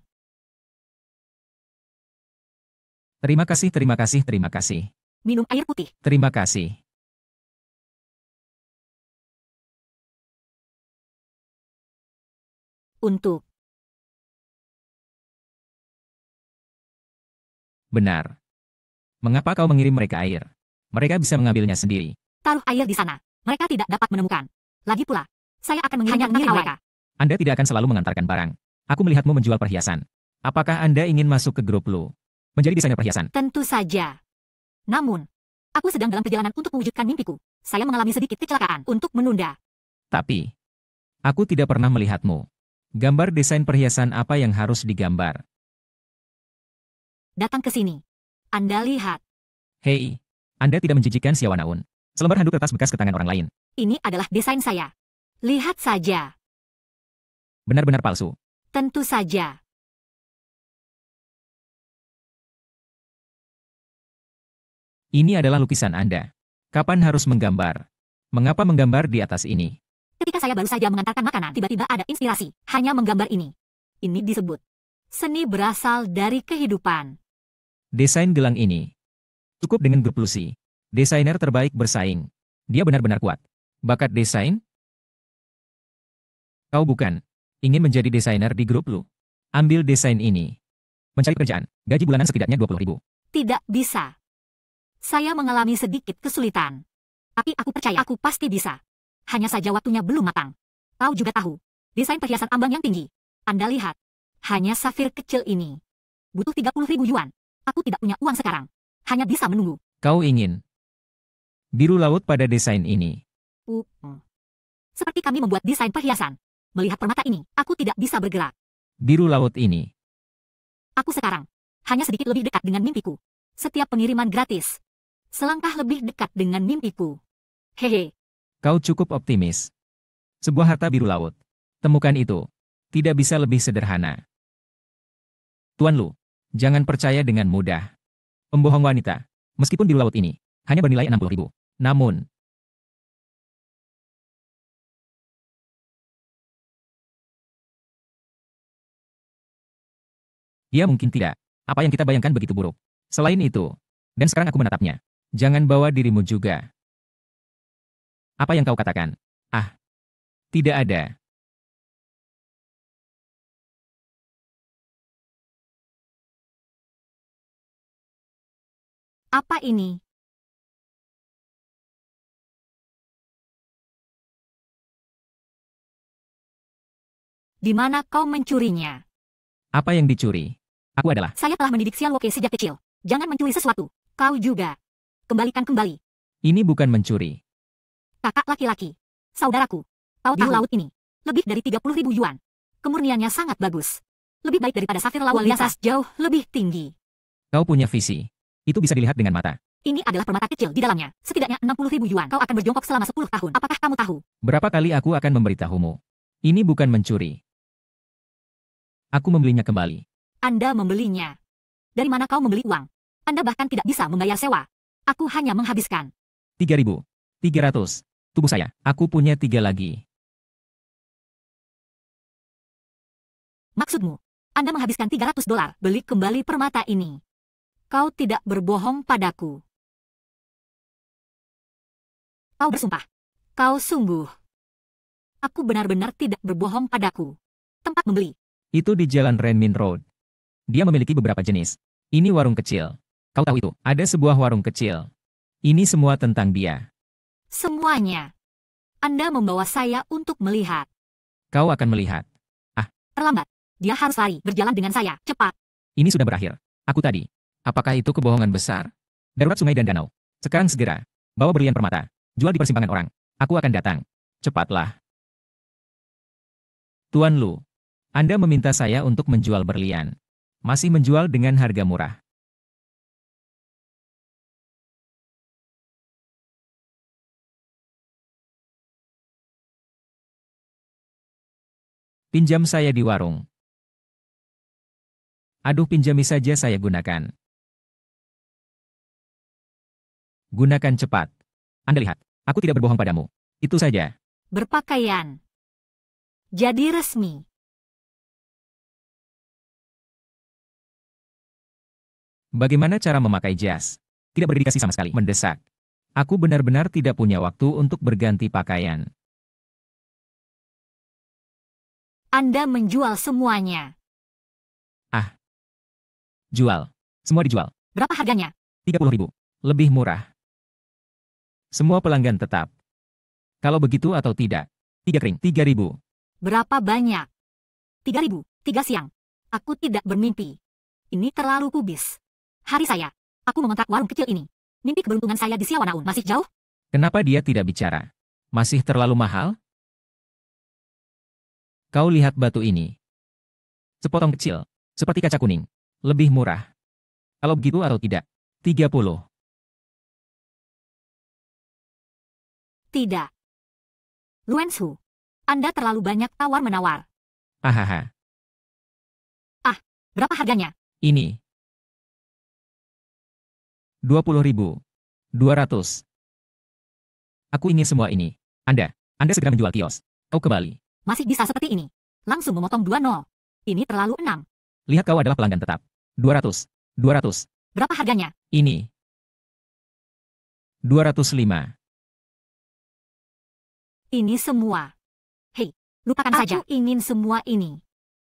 Terima kasih, terima kasih, terima kasih. Minum air putih. Terima kasih. Untuk. Benar. Mengapa kau mengirim mereka air? Mereka bisa mengambilnya sendiri. Taruh air di sana. Mereka tidak dapat menemukan. Lagi pula, saya akan mengirim mereka. Anda tidak akan selalu mengantarkan barang. Aku melihatmu menjual perhiasan. Apakah Anda ingin masuk ke grup Lu? Menjadi desainer perhiasan? Tentu saja. Namun, aku sedang dalam perjalanan untuk mewujudkan mimpiku. Saya mengalami sedikit kecelakaan untuk menunda. Tapi, aku tidak pernah melihatmu. Gambar desain perhiasan apa yang harus digambar? Datang ke sini. Anda lihat. Hei, Anda tidak menjijikan Siawanaun. Selembar handuk kertas bekas ke tangan orang lain. Ini adalah desain saya. Lihat saja. Benar-benar palsu. Tentu saja. Ini adalah lukisan Anda. Kapan harus menggambar? Mengapa menggambar di atas ini? Ketika saya baru saja mengantarkan makanan, tiba-tiba ada inspirasi. Hanya menggambar ini. Ini disebut seni berasal dari kehidupan. Desain gelang ini. Cukup dengan grup Lucy. Desainer terbaik bersaing. Dia benar-benar kuat. Bakat desain? Kau bukan. Ingin menjadi desainer di grup Lu. Ambil desain ini. Mencari kerjaan. Gaji bulanan setidaknya 20.000. Tidak bisa. Saya mengalami sedikit kesulitan. Tapi aku percaya aku pasti bisa. Hanya saja waktunya belum matang. Kau juga tahu. Desain perhiasan ambang yang tinggi. Anda lihat. Hanya safir kecil ini. Butuh 30.000 yuan. Aku tidak punya uang sekarang. Hanya bisa menunggu. Kau ingin biru laut pada desain ini. Seperti kami membuat desain perhiasan. Melihat permata ini, aku tidak bisa bergerak. Biru laut ini. Aku sekarang hanya sedikit lebih dekat dengan mimpiku. Setiap pengiriman gratis. Selangkah lebih dekat dengan mimpiku. Hehe. Kau cukup optimis. Sebuah harta biru laut. Temukan itu. Tidak bisa lebih sederhana. Tuan Lu, jangan percaya dengan mudah. Pembohong wanita. Meskipun biru laut ini hanya bernilai 60.000. Namun, dia mungkin tidak. Apa yang kita bayangkan begitu buruk. Selain itu, dan sekarang aku menatapnya. Jangan bawa dirimu juga. Apa yang kau katakan? Ah, tidak ada. Apa ini? Di mana kau mencurinya? Apa yang dicuri? Aku adalah. Saya telah mendidik Xian Woke sejak kecil. Jangan mencuri sesuatu. Kau juga. Kembalikan kembali. Ini bukan mencuri. Kakak laki-laki. Saudaraku. Kau tahu laut ini. Lebih dari 30.000 yuan. Kemurniannya sangat bagus. Lebih baik daripada safir laut kualitas jauh lebih tinggi. Kau punya visi. Itu bisa dilihat dengan mata. Ini adalah permata kecil di dalamnya. Setidaknya 60.000 yuan. Kau akan berjongkok selama 10 tahun. Apakah kamu tahu? Berapa kali aku akan memberitahumu? Ini bukan mencuri. Aku membelinya kembali. Anda membelinya. Dari mana kau membeli uang? Anda bahkan tidak bisa membayar sewa. Aku hanya menghabiskan 3.300. Tubuh saya. Aku punya 3 lagi. Maksudmu, Anda menghabiskan $300 beli kembali permata ini. Kau tidak berbohong padaku. Kau bersumpah. Kau sungguh. Aku benar-benar tidak berbohong padaku. Tempat membeli. Itu di Jalan Renmin Road. Dia memiliki beberapa jenis. Ini warung kecil. Kau tahu itu? Ada sebuah warung kecil. Ini semua tentang dia. Semuanya. Anda membawa saya untuk melihat. Kau akan melihat. Terlambat. Dia harus lari, berjalan dengan saya, cepat. Ini sudah berakhir. Aku tadi. Apakah itu kebohongan besar? Darurat sungai dan danau. Sekarang segera. Bawa berlian permata. Jual di persimpangan orang. Aku akan datang. Cepatlah. Tuan Lu. Anda meminta saya untuk menjual berlian. Masih menjual dengan harga murah. Pinjam saya di warung. Aduh, pinjami saja saya gunakan. Gunakan cepat. Anda lihat, aku tidak berbohong padamu. Itu saja. Berpakaian. Jadi resmi. Bagaimana cara memakai jas? Tidak berdedikasi sama sekali. Mendesak. Aku benar-benar tidak punya waktu untuk berganti pakaian. Anda menjual semuanya. Jual. Semua dijual. Berapa harganya? 30.000. Lebih murah. Semua pelanggan tetap. Kalau begitu atau tidak. 3 kering. 3.000. Berapa banyak? 3.000. 3 siang. Aku tidak bermimpi. Ini terlalu kubis. Hari saya. Aku mengontrak warung kecil ini. Mimpi keberuntungan saya di Siawanaun masih jauh? Kenapa dia tidak bicara? Masih terlalu mahal? Kau lihat batu ini. Sepotong kecil. Seperti kaca kuning. Lebih murah. Kalau begitu atau tidak. 30. Tidak. Luensu. Anda terlalu banyak tawar-menawar. Hahaha. Berapa harganya? Ini. 20.000. 200. Aku ingin semua ini. Anda segera menjual kios. Kau kembali. Masih bisa seperti ini. Langsung memotong 2 nol. Ini terlalu 6. Lihat, kau adalah pelanggan tetap. 200. 200. Berapa harganya? Ini. 205. Ini semua. Hei, lupakan saja. Aku ingin semua ini.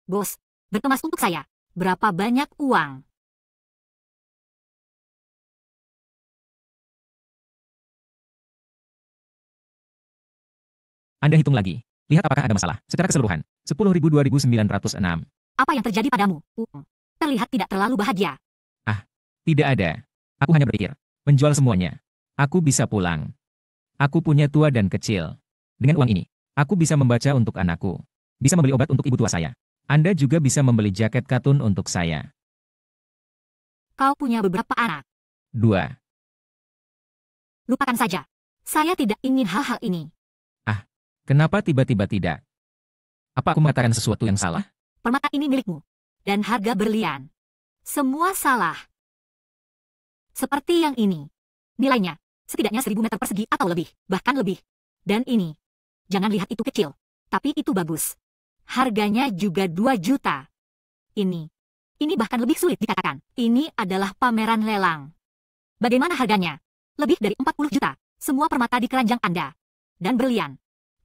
Bos, berkemas untuk saya. Berapa banyak uang? Anda hitung lagi. Lihat apakah ada masalah. Secara keseluruhan, 10.000, 2.906. Apa yang terjadi padamu? Terlihat tidak terlalu bahagia. Tidak ada. Aku hanya berpikir. Menjual semuanya. Aku bisa pulang. Aku punya tua dan kecil. Dengan uang ini, aku bisa membaca untuk anakku. Bisa membeli obat untuk ibu tua saya. Anda juga bisa membeli jaket katun untuk saya. Kau punya beberapa anak. 2. Lupakan saja. Saya tidak ingin hal-hal ini. Kenapa tiba-tiba tidak? Apa aku mengatakan sesuatu yang salah? Permata ini milikmu. Dan harga berlian. Semua salah. Seperti yang ini. Nilainya, setidaknya 1.000 meter persegi atau lebih. Bahkan lebih. Dan ini. Jangan lihat itu kecil. Tapi itu bagus. Harganya juga 2 juta. Ini bahkan lebih sulit dikatakan. Ini adalah pameran lelang. Bagaimana harganya? Lebih dari 40 juta. Semua permata di keranjang Anda. Dan berlian.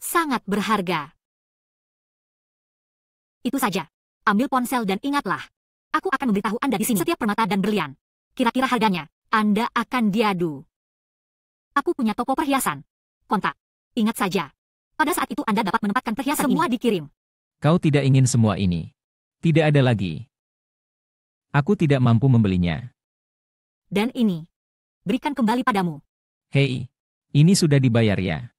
Sangat berharga. Itu saja. Ambil ponsel dan ingatlah. Aku akan memberitahu Anda di sini setiap permata dan berlian. Kira-kira harganya, Anda akan diadu. Aku punya toko perhiasan. Kontak. Ingat saja. Pada saat itu Anda dapat menempatkan perhiasan semua dikirim. Kau tidak ingin semua ini. Tidak ada lagi. Aku tidak mampu membelinya. Dan ini. Berikan kembali padamu. Hei, ini sudah dibayar ya.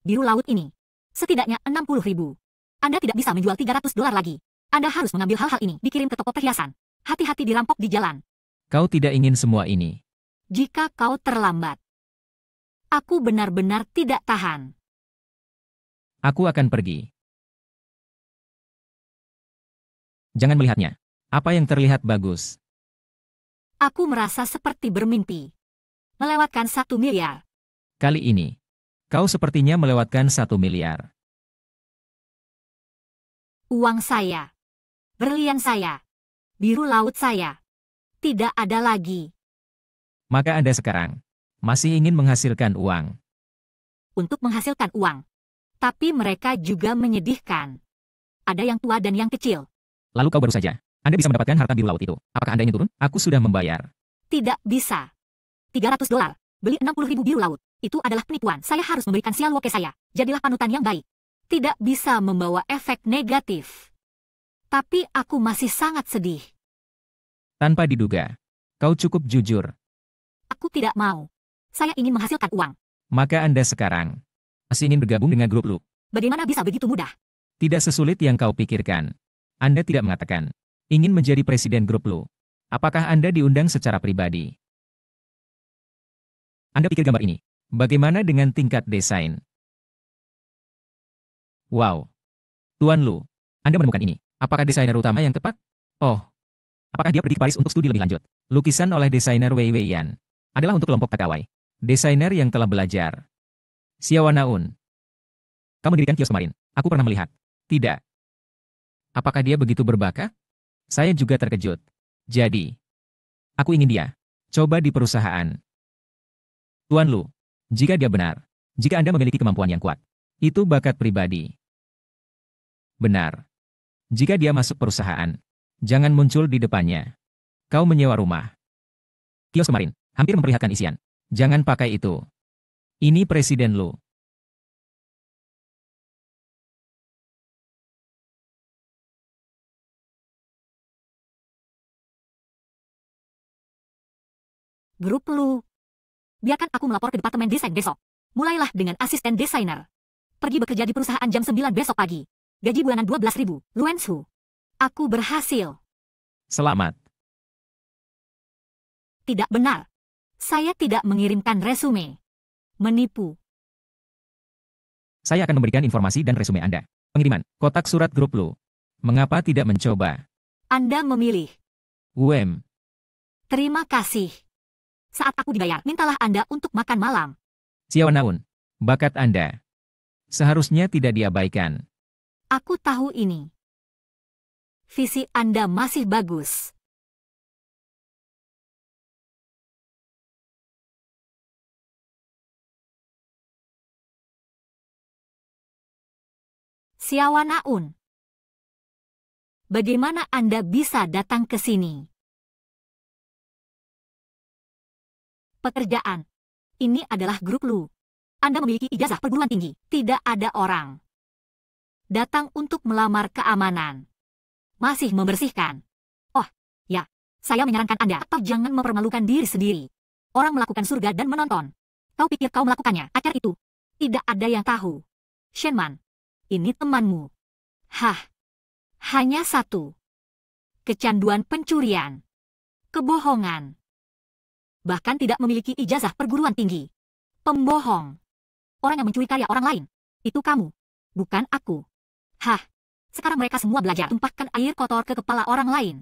Biru laut ini. Setidaknya 60.000. Anda tidak bisa menjual $300 lagi. Anda harus mengambil hal-hal ini dikirim ke toko perhiasan. Hati-hati dirampok di jalan. Kau tidak ingin semua ini. Jika kau terlambat, aku benar-benar tidak tahan. Aku akan pergi. Jangan melihatnya. Apa yang terlihat bagus? Aku merasa seperti bermimpi. Melewatkan 1 miliar. Kali ini, kau sepertinya melewatkan 1 miliar. Uang saya. Berlian saya. Biru laut saya. Tidak ada lagi. Maka Anda sekarang masih ingin menghasilkan uang. Untuk menghasilkan uang. Tapi mereka juga menyedihkan. Ada yang tua dan yang kecil. Lalu kau baru saja. Anda bisa mendapatkan harta biru laut itu. Apakah Anda ingin turun? Aku sudah membayar. Tidak bisa. $300. Beli 60.000 biru laut. Itu adalah penipuan. Saya harus memberikan sialwoke saya. Jadilah panutan yang baik. Tidak bisa membawa efek negatif. Tapi aku masih sangat sedih. Tanpa diduga, kau cukup jujur. Aku tidak mau. Saya ingin menghasilkan uang. Maka Anda sekarang masih ingin bergabung dengan grup Lu. Bagaimana bisa begitu mudah? Tidak sesulit yang kau pikirkan. Anda tidak mengatakan ingin menjadi presiden grup Lu. Apakah Anda diundang secara pribadi? Anda pikir gambar ini. Bagaimana dengan tingkat desain? Wow. Tuan Lu, Anda menemukan ini. Apakah desainer utama yang tepat? Oh. Apakah dia pergi ke Paris untuk studi lebih lanjut? Lukisan oleh desainer Wei Weiyan adalah untuk kelompok Takawai. Desainer yang telah belajar. Xiao Naun. Kamu mendirikan kios kemarin. Aku pernah melihat. Tidak. Apakah dia begitu berbakat? Saya juga terkejut. Jadi, aku ingin dia. Coba di perusahaan. Tuan Lu, jika dia benar, jika Anda memiliki kemampuan yang kuat, itu bakat pribadi. Benar. Jika dia masuk perusahaan, jangan muncul di depannya. Kau menyewa rumah. Kios kemarin, hampir memperlihatkan isian. Jangan pakai itu. Ini Presiden Lu. Grup Lu. Biarkan aku melapor ke departemen desain besok. Mulailah dengan asisten desainer. Pergi bekerja di perusahaan jam 9 besok pagi. Gaji bulanan 12.000, Luensu. Aku berhasil. Selamat. Tidak benar. Saya tidak mengirimkan resume. Menipu. Saya akan memberikan informasi dan resume Anda. Pengiriman, kotak surat grup Lu. Mengapa tidak mencoba? Anda memilih. UM. Terima kasih. Saat aku dibayar, mintalah Anda untuk makan malam. Xiao Naun. Bakat Anda seharusnya tidak diabaikan. Aku tahu ini. Visi Anda masih bagus. Xiao Naun. Bagaimana Anda bisa datang ke sini? Pekerjaan. Ini adalah grup Lu. Anda memiliki ijazah perguruan tinggi. Tidak ada orang. Datang untuk melamar keamanan. Masih membersihkan. Oh, ya. Saya menyarankan Anda atau jangan mempermalukan diri sendiri. Orang melakukan surga dan menonton. Kau pikir kau melakukannya? Acar itu. Tidak ada yang tahu. Shenman. Ini temanmu. Hah. Hanya satu. Kecanduan pencurian. Kebohongan. Bahkan tidak memiliki ijazah perguruan tinggi. Pembohong. Orang yang mencuri karya orang lain. Itu kamu. Bukan aku. Hah. Sekarang mereka semua belajar tumpahkan air kotor ke kepala orang lain.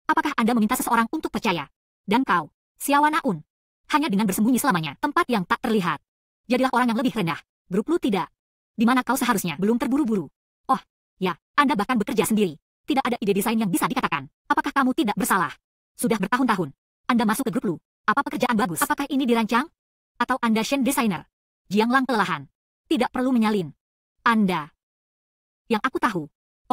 Apakah Anda meminta seseorang untuk percaya? Dan kau, Xiao Naun. Hanya dengan bersembunyi selamanya, tempat yang tak terlihat. Jadilah orang yang lebih rendah. Grup Lu tidak. Di mana kau seharusnya belum terburu-buru. Oh, ya, Anda bahkan bekerja sendiri. Tidak ada ide desain yang bisa dikatakan. Apakah kamu tidak bersalah? Sudah bertahun-tahun. Anda masuk ke grup Lu. Apa pekerjaan bagus? Apakah ini dirancang? Atau Anda Shen desainer? Jianglang kelelahan. Tidak perlu menyalin. Anda. Yang aku tahu.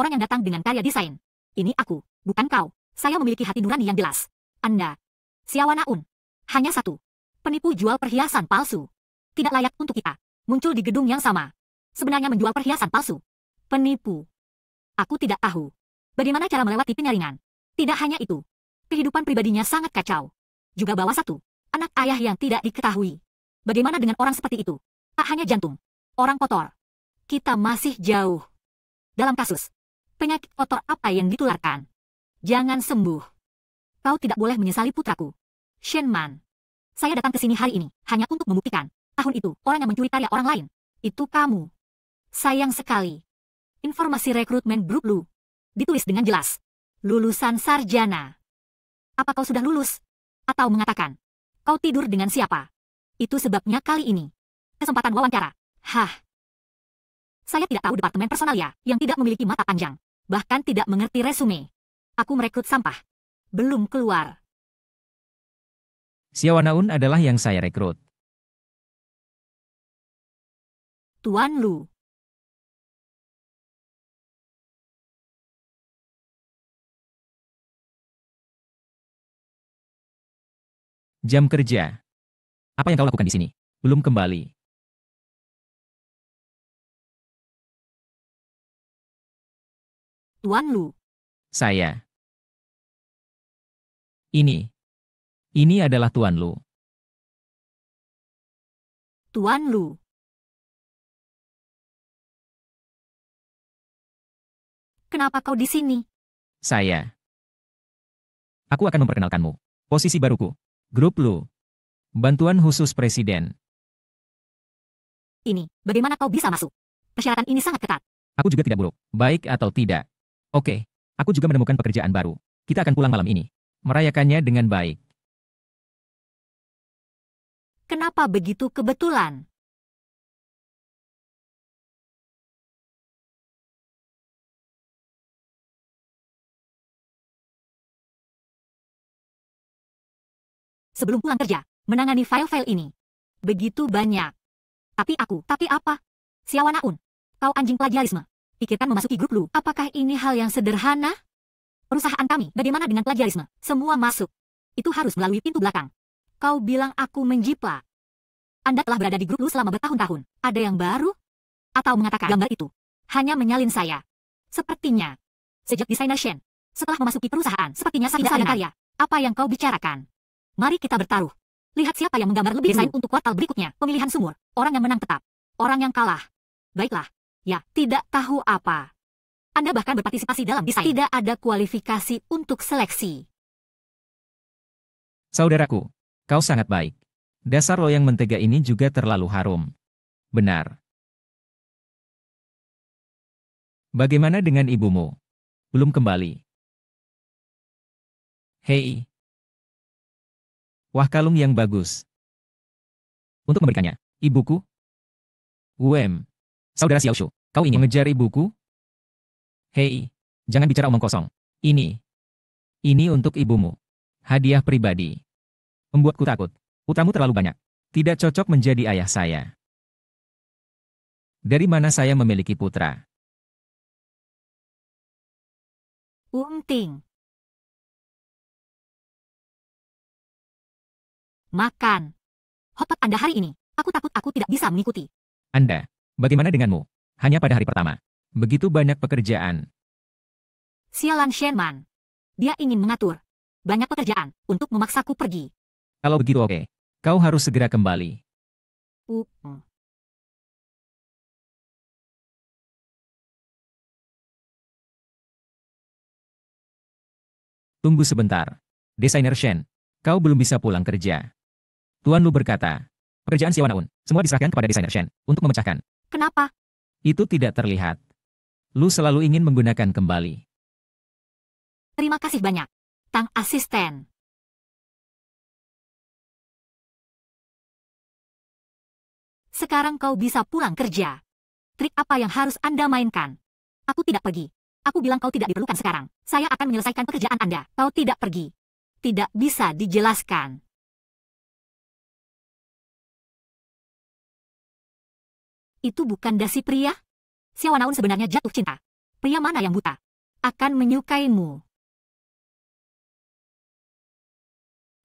Orang yang datang dengan karya desain. Ini aku, bukan kau. Saya memiliki hati nurani yang jelas. Anda. Xiao Naun. Hanya satu. Penipu jual perhiasan palsu. Tidak layak untuk kita. Muncul di gedung yang sama. Sebenarnya menjual perhiasan palsu. Penipu. Aku tidak tahu. Bagaimana cara melewati penyaringan. Tidak hanya itu. Kehidupan pribadinya sangat kacau. Juga bawa satu. Anak ayah yang tidak diketahui. Bagaimana dengan orang seperti itu? Tak hanya jantung. Orang kotor. Kita masih jauh. Dalam kasus, penyakit kotor apa yang ditularkan? Jangan sembuh. Kau tidak boleh menyesali putraku. Shenman. Saya datang ke sini hari ini hanya untuk membuktikan. Tahun itu, orang yang mencuri karya orang lain. Itu kamu. Sayang sekali. Informasi rekrutmen grup Lu. Ditulis dengan jelas. Lulusan sarjana. Apa kau sudah lulus? Atau mengatakan, kau tidur dengan siapa? Itu sebabnya kali ini. Kesempatan wawancara. Hah. Saya tidak tahu departemen personalia yang tidak memiliki mata panjang. Bahkan tidak mengerti resume. Aku merekrut sampah. Belum keluar. Xiao Naun adalah yang saya rekrut. Tuan Lu. Jam kerja. Apa yang kau lakukan di sini? Belum kembali. Tuan Lu. Saya. Ini adalah Tuan Lu. Tuan Lu. Kenapa kau di sini? Saya. Aku akan memperkenalkanmu. Posisi baruku. Grup Lu. Bantuan khusus Presiden. Ini, bagaimana kau bisa masuk? Persyaratan ini sangat ketat. Aku juga tidak buruk, baik atau tidak. Oke, aku juga menemukan pekerjaan baru. Kita akan pulang malam ini. Merayakannya dengan baik. Kenapa begitu kebetulan? Sebelum pulang kerja, menangani file-file ini. Begitu banyak. Tapi apa? Xiao Naun, kau anjing plagiarisme. Pikirkan memasuki grup Lu. Apakah ini hal yang sederhana? Perusahaan kami, bagaimana dengan plagiarisme? Semua masuk. Itu harus melalui pintu belakang. Kau bilang aku menjiplak. Anda telah berada di grup Lu selama bertahun-tahun. Ada yang baru? Atau mengatakan gambar itu hanya menyalin saya? Sepertinya. Sejak desainer Shen, setelah memasuki perusahaan, sepertinya tidak ada karya. Apa yang kau bicarakan? Mari kita bertaruh. Lihat siapa yang menggambar lebih desain untuk kuartal berikutnya. Pemilihan sumur. Orang yang menang tetap. Orang yang kalah. Baiklah. Ya, tidak tahu apa. Anda bahkan berpartisipasi dalam desain. Tidak ada kualifikasi untuk seleksi. Saudaraku, kau sangat baik. Dasar loyang mentega ini juga terlalu harum. Benar. Bagaimana dengan ibumu? Belum kembali. Hei. Wah, kalung yang bagus. Untuk memberikannya, ibuku? Saudara Xiaoshu, kau ingin mengejar ibuku? Hei, jangan bicara omong kosong. Ini untuk ibumu. Hadiah pribadi. Membuatku takut. Putramu terlalu banyak. Tidak cocok menjadi ayah saya. Dari mana saya memiliki putra? Ting. Makan. Hotpot Anda hari ini. Aku takut aku tidak bisa mengikuti. Anda, bagaimana denganmu? Hanya pada hari pertama. Begitu banyak pekerjaan. Sialan Shenman. Dia ingin mengatur banyak pekerjaan untuk memaksaku pergi. Kalau begitu oke. Kau harus segera kembali. Tunggu sebentar. Desainer Shen, kau belum bisa pulang kerja. Tuan Lu berkata, pekerjaan Xiao Naun, semua diserahkan kepada desainer Shen untuk memecahkan. Kenapa? Itu tidak terlihat. Lu selalu ingin menggunakan kembali. Terima kasih banyak, Tang Asisten. Sekarang kau bisa pulang kerja. Trik apa yang harus Anda mainkan? Aku tidak pergi. Aku bilang kau tidak diperlukan sekarang. Saya akan menyelesaikan pekerjaan Anda. Kau tidak pergi. Tidak bisa dijelaskan. Itu bukan dasi pria? Xiao Naun sebenarnya jatuh cinta. Pria mana yang buta? Akan menyukaimu.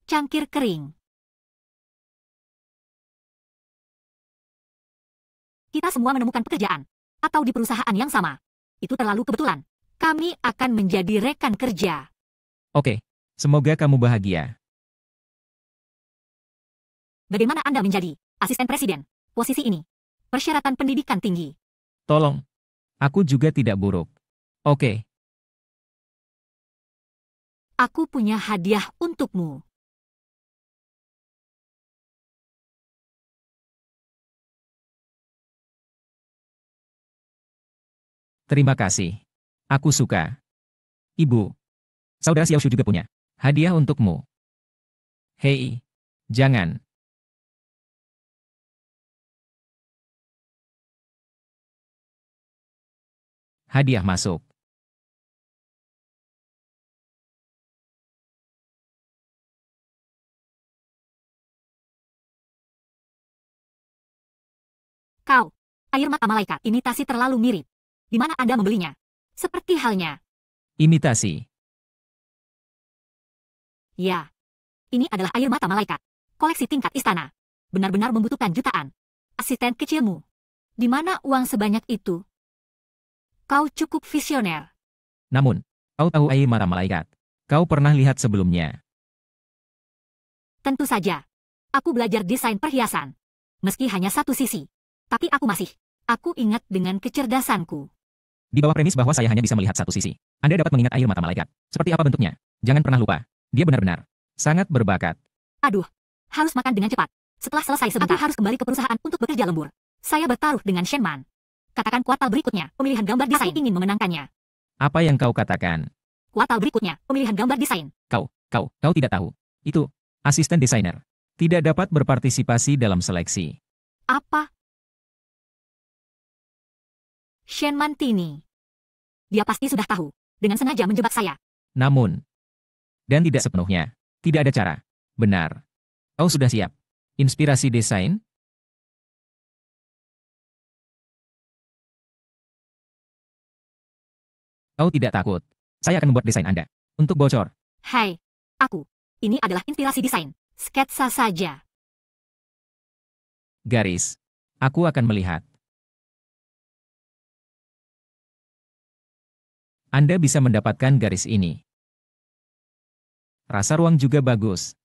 Cangkir kering. Kita semua menemukan pekerjaan. Atau di perusahaan yang sama. Itu terlalu kebetulan. Kami akan menjadi rekan kerja. Oke, semoga kamu bahagia. Bagaimana Anda menjadi asisten presiden? Posisi ini. Persyaratan pendidikan tinggi. Tolong. Aku juga tidak buruk. Oke, Aku punya hadiah untukmu. terima kasih. Aku suka. Ibu, saudara Xiaoshu juga punya hadiah untukmu. Hei, jangan. Hadiah masuk. Kau, air mata malaikat imitasi terlalu mirip. Di mana Anda membelinya? Seperti halnya, Imitasi. ya, ini adalah air mata malaikat. Koleksi tingkat istana. Benar-benar membutuhkan jutaan. Asisten kecilmu. Di mana uang sebanyak itu? Kau cukup visioner. Namun, kau tahu air mata malaikat. Kau pernah lihat sebelumnya. Tentu saja. Aku belajar desain perhiasan. Meski hanya satu sisi. Tapi aku ingat dengan kecerdasanku. Di bawah premis bahwa saya hanya bisa melihat satu sisi. Anda dapat mengingat air mata malaikat. Seperti apa bentuknya? Jangan pernah lupa. Dia benar-benar sangat berbakat. Aduh, harus makan dengan cepat. Setelah selesai sebentar, aku harus kembali ke perusahaan untuk bekerja lembur. Saya bertaruh dengan Shenman. Katakan kuartal berikutnya, pemilihan gambar desain. Aku ingin memenangkannya. Apa yang kau katakan? Kuartal berikutnya, pemilihan gambar desain. Kau tidak tahu. Itu, asisten desainer. Tidak dapat berpartisipasi dalam seleksi. Apa? Shenman Tini. Dia pasti sudah tahu. Dengan sengaja menjebak saya. Namun, dan tidak sepenuhnya. Tidak ada cara. Benar. Kau sudah siap. Inspirasi desain? Kau tidak takut. Saya akan membuat desain Anda. Untuk bocor. Hai, aku. Ini adalah inspirasi desain. Sketsa saja. Garis. Aku akan melihat. Anda bisa mendapatkan garis ini. Rasa ruang juga bagus.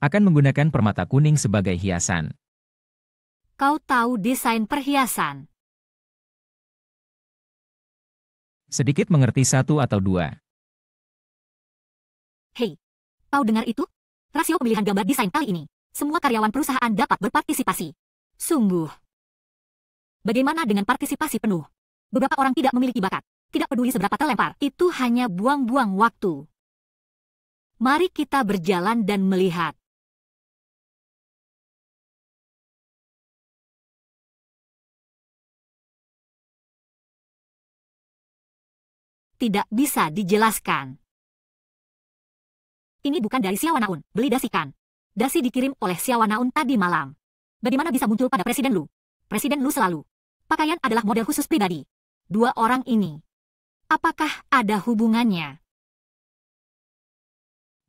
Akan menggunakan permata kuning sebagai hiasan. Kau tahu desain perhiasan. Sedikit mengerti satu atau dua. Hei, kau dengar itu? Rasio pemilihan gambar desain kali ini. Semua karyawan perusahaan dapat berpartisipasi. Sungguh. Bagaimana dengan partisipasi penuh? Beberapa orang tidak memiliki bakat. Tidak peduli seberapa terlempar, itu hanya buang-buang waktu. Mari kita berjalan dan melihat. Tidak bisa dijelaskan. Ini bukan dari Xiaowanaun, beli dasikan. Dasi dikirim oleh Xiaowanaun tadi malam. Bagaimana bisa muncul pada Presiden Lu? Presiden Lu selalu. Pakaian adalah model khusus pribadi. Dua orang ini. Apakah ada hubungannya?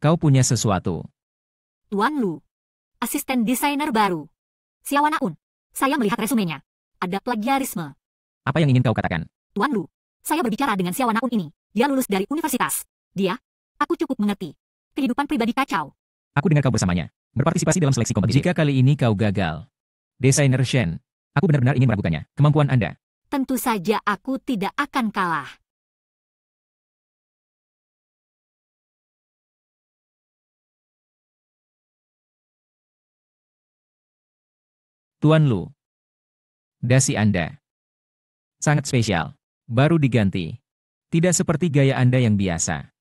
Kau punya sesuatu. Tuan Lu. Asisten desainer baru. Xiaowanaun. Saya melihat resumenya. Ada plagiarisme. Apa yang ingin kau katakan? Tuan Lu. Saya berbicara dengan Xiaowanaun ini. Dia lulus dari universitas. Aku cukup mengerti. Kehidupan pribadi kacau. Aku dengar kau bersamanya. Berpartisipasi dalam seleksi kompetisi. Jika kali ini kau gagal. Desainer Shen. Aku benar-benar ingin meragukannya. Kemampuan Anda. Tentu saja aku tidak akan kalah. Tuan Lu. Dasi Anda. Sangat spesial. Baru diganti. Tidak seperti gaya Anda yang biasa.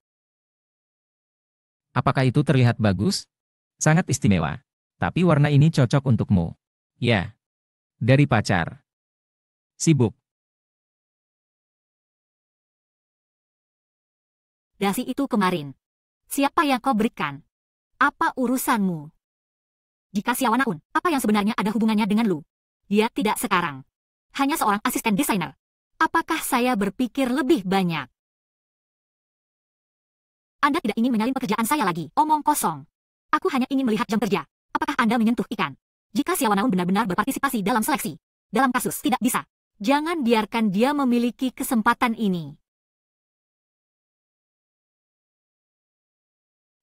Apakah itu terlihat bagus? Sangat istimewa. Tapi warna ini cocok untukmu. Ya. Dari pacar. Sibuk. Dasi itu kemarin. Siapa yang kau berikan? Apa urusanmu? Jika Xiaowanaun, apa yang sebenarnya ada hubungannya dengan Lu? Dia tidak sekarang. Hanya seorang asisten desainer. Apakah saya berpikir lebih banyak? Anda tidak ingin menyalin pekerjaan saya lagi. Omong kosong. Aku hanya ingin melihat jam kerja. Apakah Anda menyentuh ikan? Jika Xiaowanaun benar-benar berpartisipasi dalam seleksi. Dalam kasus tidak bisa. Jangan biarkan dia memiliki kesempatan ini.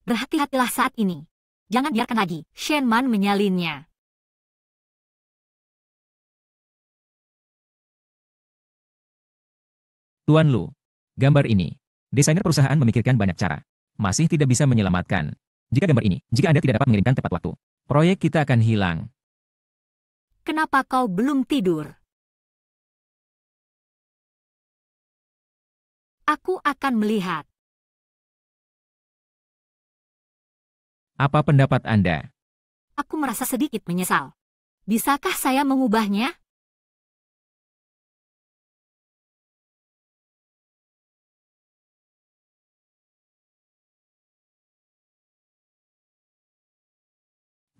Berhati-hatilah saat ini. Jangan biarkan lagi Shenman menyalinnya. Tuan Lu, gambar ini. Desainer perusahaan memikirkan banyak cara. Masih tidak bisa menyelamatkan. Jika Anda tidak dapat mengirimkan tepat waktu, proyek kita akan hilang. Kenapa kau belum tidur? Aku akan melihat. Apa pendapat Anda? Aku merasa sedikit menyesal. Bisakah saya mengubahnya?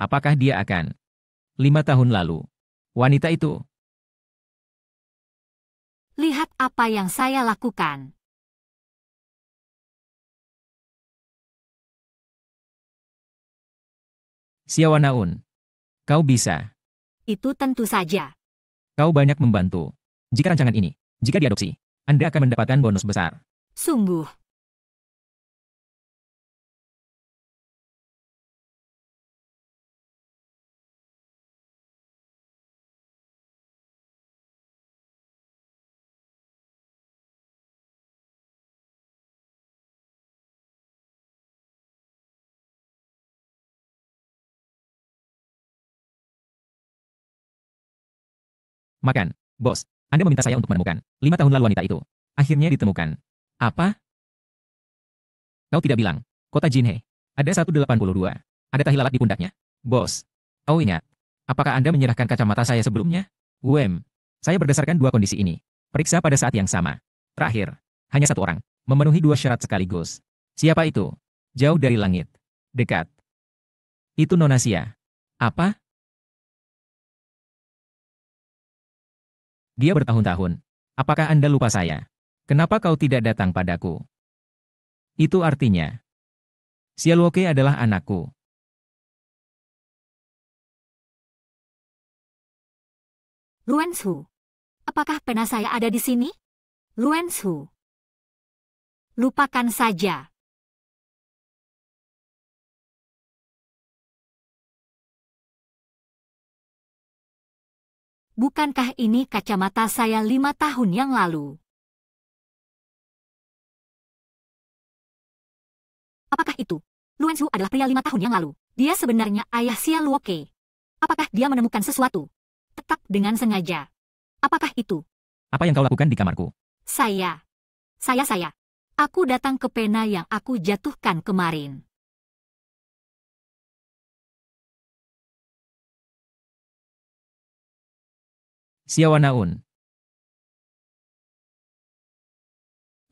Apakah dia akan? 5 tahun lalu. Wanita itu. Lihat apa yang saya lakukan. Xiao Naun. Kau bisa. Itu tentu saja. Kau banyak membantu. Jika diadopsi, Anda akan mendapatkan bonus besar. Sungguh. Makan, bos. Anda meminta saya untuk menemukan 5 tahun lalu wanita itu. Akhirnya ditemukan. Apa? Kau tidak bilang. Kota Jinhe. Ada 182. Ada tahi lalat di pundaknya. Bos. Kau ingat. Apakah Anda menyerahkan kacamata saya sebelumnya? Saya berdasarkan dua kondisi ini. Periksa pada saat yang sama. Terakhir. Hanya satu orang. Memenuhi dua syarat sekaligus. Siapa itu? Jauh dari langit. Dekat. Itu Nona Xia. Apa? Dia bertahun-tahun. Apakah Anda lupa saya? Kenapa kau tidak datang padaku? Itu artinya, Xia Luoke adalah anakku. Luenshu. Apakah pena saya ada di sini? Luenshu. Lupakan saja. Bukankah ini kacamata saya 5 tahun yang lalu? Apakah itu? Luenshu adalah pria 5 tahun yang lalu. Dia sebenarnya ayah Xia Luoke. Apakah dia menemukan sesuatu? Tetap dengan sengaja. Apakah itu? Apa yang kau lakukan di kamarku? Saya. Aku datang ke pena yang aku jatuhkan kemarin. Xiao Naun.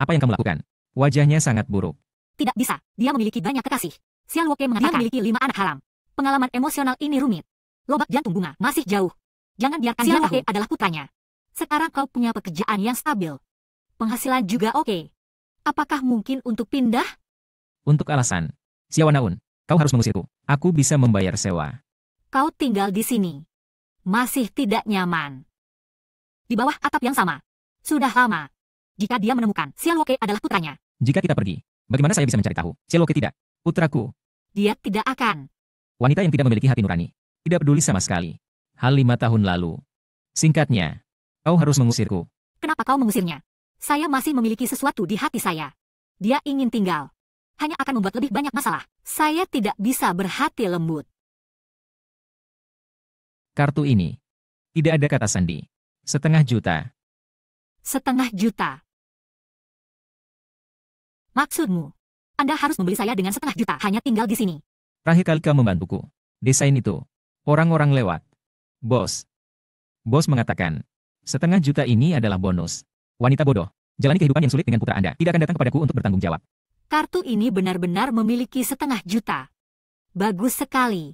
Apa yang kamu lakukan? Wajahnya sangat buruk. Tidak bisa, dia memiliki banyak kekasih. Xia Luoke mengatakan dia memiliki 5 anak haram. Pengalaman emosional ini rumit. Lobak jantung bunga masih jauh. Jangan biarkan Xia Luoke adalah putranya. Sekarang kau punya pekerjaan yang stabil. Penghasilan juga oke. Apakah mungkin untuk pindah? Untuk alasan, Xiao Naun, kau harus mengusirku. Aku bisa membayar sewa. Kau tinggal di sini. Masih tidak nyaman. Di bawah atap yang sama. Sudah lama. Jika dia menemukan Xia Luoke adalah putranya. Jika kita pergi, bagaimana saya bisa mencari tahu? Xia Luoke tidak. Putraku. Dia tidak akan. Wanita yang tidak memiliki hati nurani. Tidak peduli sama sekali. Hal 5 tahun lalu. Singkatnya, kau harus mengusirku. Kenapa kau mengusirnya? Saya masih memiliki sesuatu di hati saya. Dia ingin tinggal. Hanya akan membuat lebih banyak masalah. Saya tidak bisa berhati lembut. Kartu ini. Tidak ada kata sandi. 500 juta. 500 juta. Maksudmu? Anda harus membeli saya dengan 500 juta hanya tinggal di sini. Terakhir kali kau membantuku. Desain itu. Orang-orang lewat. Bos. Bos mengatakan, 500 juta ini adalah bonus. Wanita bodoh. Jalani kehidupan yang sulit dengan putra Anda. Tidak akan datang kepadaku untuk bertanggung jawab. Kartu ini benar-benar memiliki 500 juta. Bagus sekali.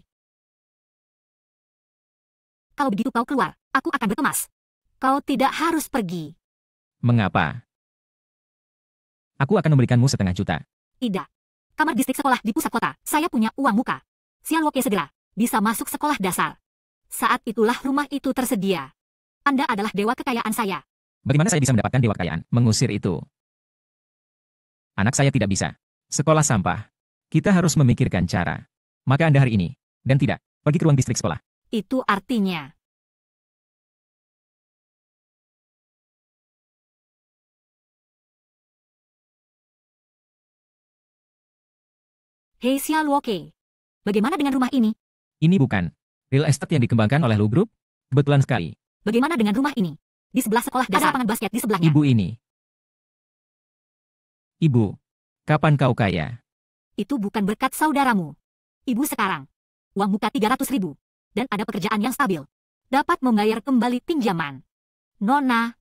Kalau begitu kau keluar, aku akan berkemas. Kau tidak harus pergi. Mengapa? Aku akan memberikanmu 500 juta. Tidak. Kamar distrik sekolah di pusat kota. Saya punya uang muka. Xia Luoke segera bisa masuk sekolah dasar. Saat itulah rumah itu tersedia. Anda adalah dewa kekayaan saya. Bagaimana saya bisa mendapatkan dewa kekayaan? Mengusir itu. Anak saya tidak bisa. Sekolah sampah. Kita harus memikirkan cara. Maka Anda hari ini, dan tidak, pergi ke ruang distrik sekolah. Itu artinya Hei Xia Luoke, bagaimana dengan rumah ini? Ini bukan real estate yang dikembangkan oleh Lu Group? Kebetulan sekali. Bagaimana dengan rumah ini? Di sebelah sekolah dasar. Ada lapangan basket di sebelahnya. Ibu ini. Ibu, kapan kau kaya? Itu bukan berkat saudaramu. Ibu sekarang, uang muka 300.000, dan ada pekerjaan yang stabil. Dapat membayar kembali pinjaman. Nona,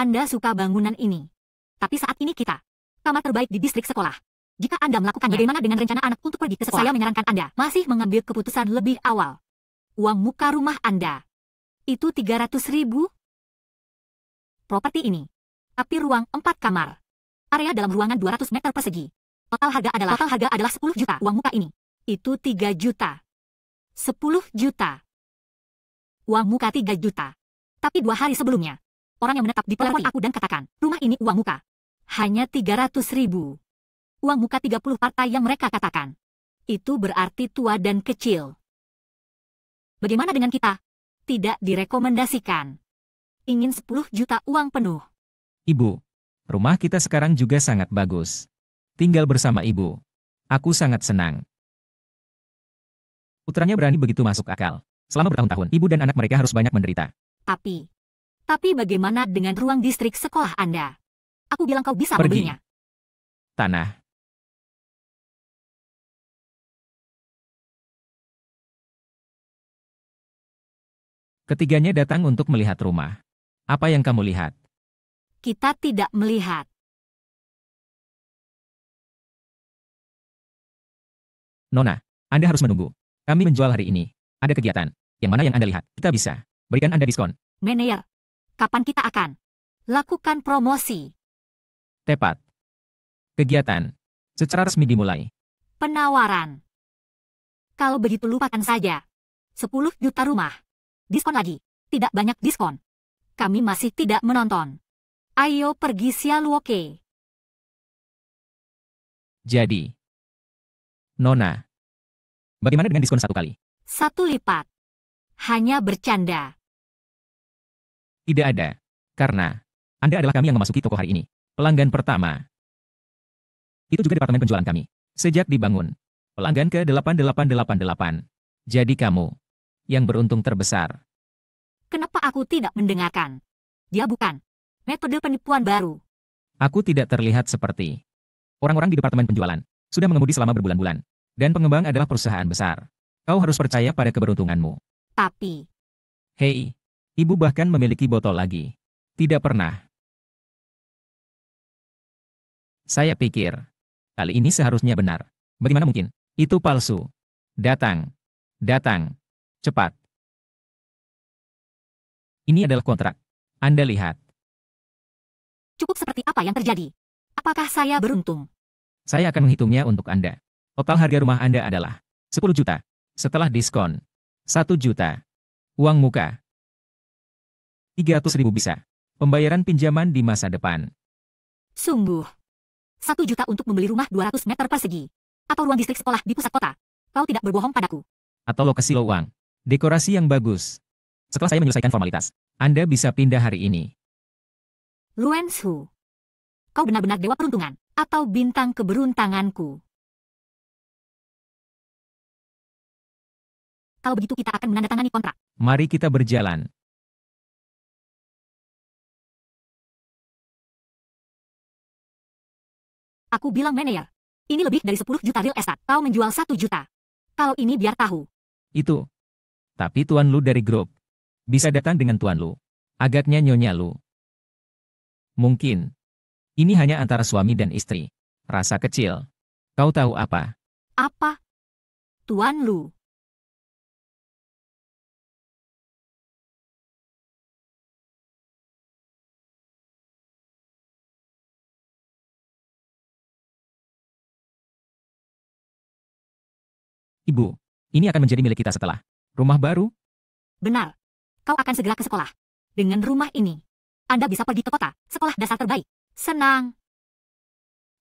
Anda suka bangunan ini. Tapi saat ini kita, kamar terbaik di distrik sekolah. Jika Anda melakukannya, bagaimana dengan rencana anak untuk pergi ke sekolah? Saya menyarankan Anda masih mengambil keputusan lebih awal. Uang muka rumah Anda, itu 300.000. Properti ini, tapi ruang 4 kamar. Area dalam ruangan 200 meter persegi. Total harga adalah 10 juta. Uang muka ini, itu 3 juta. 10 juta. Uang muka 3 juta. Tapi 2 hari sebelumnya, orang yang menetap di telepon aku dan katakan, rumah ini uang muka. Hanya 300.000. Uang muka 30 partai yang mereka katakan. Itu berarti tua dan kecil. Bagaimana dengan kita? Tidak direkomendasikan. Ingin 10 juta uang penuh. Ibu, rumah kita sekarang juga sangat bagus. Tinggal bersama ibu. Aku sangat senang. Putranya berani begitu masuk akal. Selama bertahun-tahun, ibu dan anak mereka harus banyak menderita. Tapi bagaimana dengan ruang distrik sekolah Anda? Aku bilang kau bisa Pergi. membelinya. Tanah. Ketiganya datang untuk melihat rumah. Apa yang kamu lihat? Kita tidak melihat. Nona, Anda harus menunggu. Kami menjual hari ini. Ada kegiatan. Yang mana yang Anda lihat? Kita bisa berikan Anda diskon. Manajer, kapan kita akan lakukan promosi? Tepat. Kegiatan. Secara resmi dimulai. Penawaran. Kalau begitu lupakan saja. 10 juta rumah. Diskon lagi. Tidak banyak diskon. Kami masih tidak menonton. Ayo pergi Xia Luoke. Jadi, Nona, bagaimana dengan diskon 1 kali? 1 lipat. Hanya bercanda. Tidak ada. Karena Anda adalah kami yang memasuki toko hari ini. Pelanggan pertama. Itu juga departemen penjualan kami. Sejak dibangun. Pelanggan ke-8888. Jadi kamu yang beruntung terbesar. Kenapa aku tidak mendengarkan? Dia bukan metode penipuan baru. Aku tidak terlihat seperti orang-orang di departemen penjualan. Sudah mengemudi selama berbulan-bulan. Dan pengembang adalah perusahaan besar. Kau harus percaya pada keberuntunganmu. Tapi, Hei, ibu bahkan memiliki botol lagi. Tidak pernah. Saya pikir, kali ini seharusnya benar. Bagaimana mungkin? Itu palsu. Datang. Datang. Cepat. Ini adalah kontrak. Anda lihat. cukup seperti apa yang terjadi? Apakah saya beruntung? Saya akan menghitungnya untuk Anda. Total harga rumah Anda adalah 10 juta. Setelah diskon, 1 juta. Uang muka. 300.000 bisa. Pembayaran pinjaman di masa depan. Sungguh. 1 juta untuk membeli rumah 200 meter persegi. Atau ruang distrik sekolah di pusat kota. Kau tidak berbohong padaku. Atau lokasi lo uang. Dekorasi yang bagus. Setelah saya menyelesaikan formalitas, Anda bisa pindah hari ini. Luenshu. Kau benar-benar dewa peruntungan. Atau bintang keberuntanganku. Kalau begitu kita akan menandatangani kontrak. Mari kita berjalan. Aku bilang manajer. Ini lebih dari 10 juta real estate. Kau menjual 1 juta. Kalau ini biar tahu. Itu. Tapi Tuan Lu dari grup. Bisa datang dengan Tuan Lu. Agaknya Nyonya Lu. Mungkin. Ini hanya antara suami dan istri. Rasa kecil. Kau tahu apa? Apa? Tuan Lu. Ibu, ini akan menjadi milik kita setelah rumah baru. Benar. Kau akan segera ke sekolah. Dengan rumah ini, Anda bisa pergi ke kota, sekolah dasar terbaik. Senang.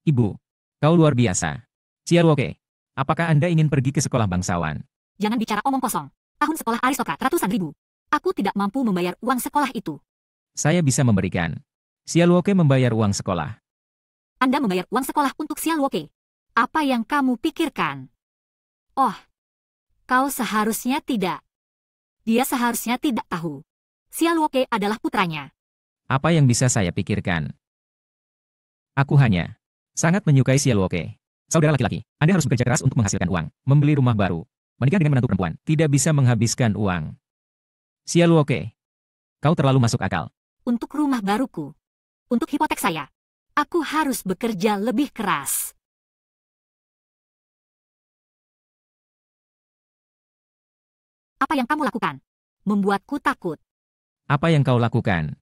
Ibu, kau luar biasa. Ciarwoke, apakah Anda ingin pergi ke sekolah bangsawan? Jangan bicara omong kosong. Tahun sekolah aristokrat ratusan ribu. Aku tidak mampu membayar uang sekolah itu. Saya bisa memberikan. Ciarwoke membayar uang sekolah. Anda membayar uang sekolah untuk Xia Luoke. Apa yang kamu pikirkan? Oh, kau seharusnya tidak. Dia seharusnya tidak tahu. Xia Luoke adalah putranya. Apa yang bisa saya pikirkan? Aku hanya sangat menyukai Xia Luoke. Saudara laki-laki, Anda harus bekerja keras untuk menghasilkan uang, membeli rumah baru, menikah dengan menantu perempuan, tidak bisa menghabiskan uang. Xia Luoke, kau terlalu masuk akal. Untuk rumah baruku, untuk hipotek saya, aku harus bekerja lebih keras. Apa yang kamu lakukan? Membuatku takut. Apa yang kau lakukan?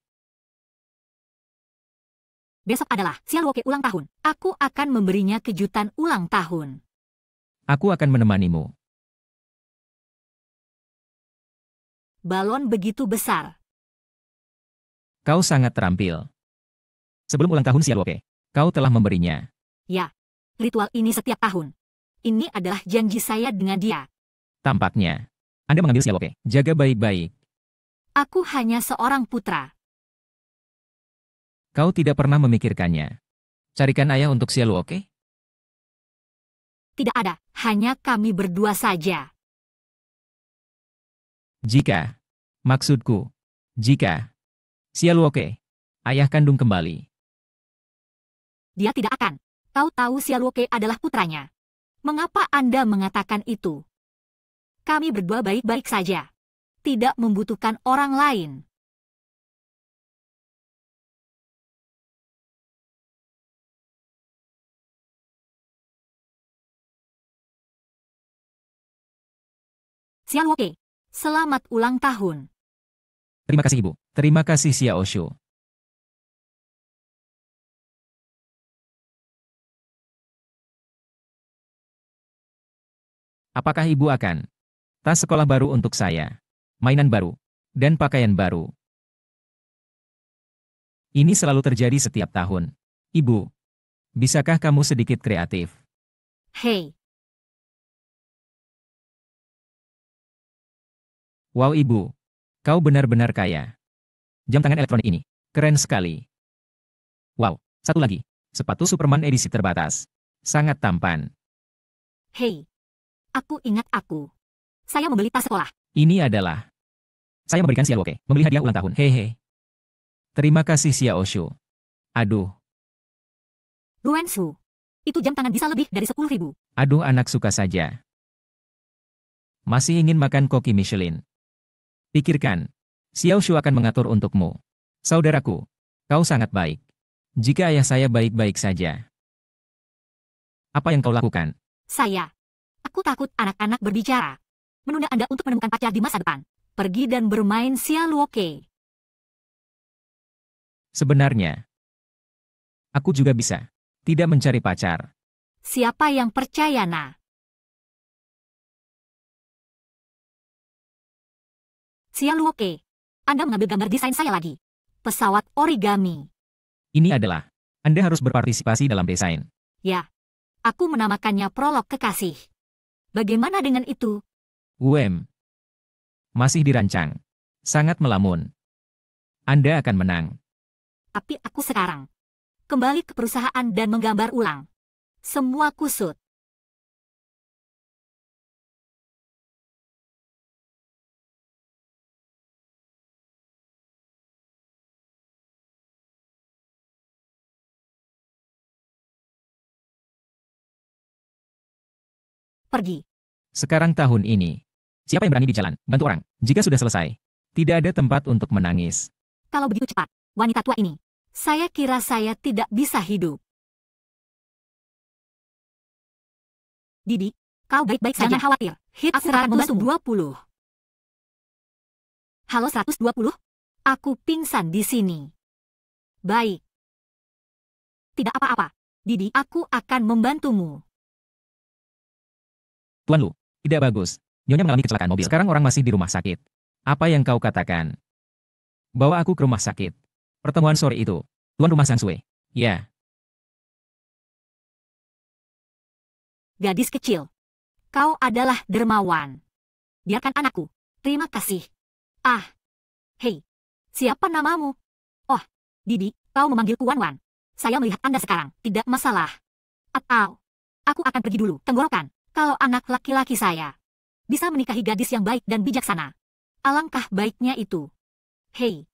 Besok adalah Xia Luoke ulang tahun. Aku akan memberinya kejutan ulang tahun. Aku akan menemanimu. Balon begitu besar. Kau sangat terampil. Sebelum ulang tahun Xia Luoke, kau telah memberinya. Ya, ritual ini setiap tahun. Ini adalah janji saya dengan dia. Tampaknya, Anda mengambil Xia Luoke. Jaga baik-baik. Aku hanya seorang putra. Kau tidak pernah memikirkannya. Carikan ayah untuk Xia Luoke? Tidak ada, hanya kami berdua saja. Jika, maksudku, jika Xia Luoke, ayah kandung kembali. Dia tidak akan. Kau tahu Xia Luoke adalah putranya. Mengapa Anda mengatakan itu? Kami berdua baik-baik saja. Tidak membutuhkan orang lain. Xia Luoke, selamat ulang tahun. Terima kasih Ibu. Terima kasih Xia Oshu. Apakah Ibu akan tas sekolah baru untuk saya, mainan baru, dan pakaian baru? Ini selalu terjadi setiap tahun. Ibu, bisakah kamu sedikit kreatif? Hei, Wow Ibu, kau benar-benar kaya. Jam tangan elektronik ini, keren sekali. Wow, satu lagi, sepatu Superman edisi terbatas. Sangat tampan. hei. Aku ingat aku. Saya membeli tas sekolah. Ini adalah... Saya memberikan Xia Luoke, membeli hadiah ulang tahun. Hehe. Terima kasih Xia Oshu. Aduh, Ruensu. Itu jam tangan bisa lebih dari 10.000. aduh anak suka saja. Masih ingin makan koki Michelin? Pikirkan, Xiao Shu akan mengatur untukmu. Saudaraku, kau sangat baik. Jika ayah saya baik-baik saja. Apa yang kau lakukan? Aku takut anak-anak berbicara. Menunda Anda untuk menemukan pacar di masa depan. Pergi dan bermain Xia Luoke. Sebenarnya, aku juga bisa. Tidak mencari pacar. Siapa yang percaya, Nah? Xia Luoke, Anda mengambil gambar desain saya lagi. Pesawat origami. Ini adalah, Anda harus berpartisipasi dalam desain. Ya, aku menamakannya prolog kekasih. Bagaimana dengan itu? Masih dirancang. Sangat melamun. Anda akan menang. Tapi aku sekarang kembali ke perusahaan dan menggambar ulang. Semua kusut. Pergi. Sekarang tahun ini. Siapa yang berani di jalan, bantu orang, jika sudah selesai. Tidak ada tempat untuk menangis. Kalau begitu cepat, wanita tua ini. Saya kira saya tidak bisa hidup. Didi, kau baik-baik saja. Jangan khawatir. Hit 120. Halo 120? Aku pingsan di sini. Baik. Tidak apa-apa. Didi, aku akan membantumu. Tuan Lu, tidak bagus. Nyonya mengalami kecelakaan mobil. Sekarang orang masih di rumah sakit. Apa yang kau katakan? Bawa aku ke rumah sakit. Pertemuan sore itu. Tuan rumah Sang Sui. Ya. Gadis kecil. Kau adalah dermawan. Biarkan anakku. Terima kasih. Hei. Siapa namamu? Oh, Didi, kau memanggilku Wan Wan. Saya melihat Anda sekarang. Tidak masalah. Atau Aku akan pergi dulu. Tenggorokan. Kalau anak laki-laki saya bisa menikahi gadis yang baik dan bijaksana, alangkah baiknya itu. Hei,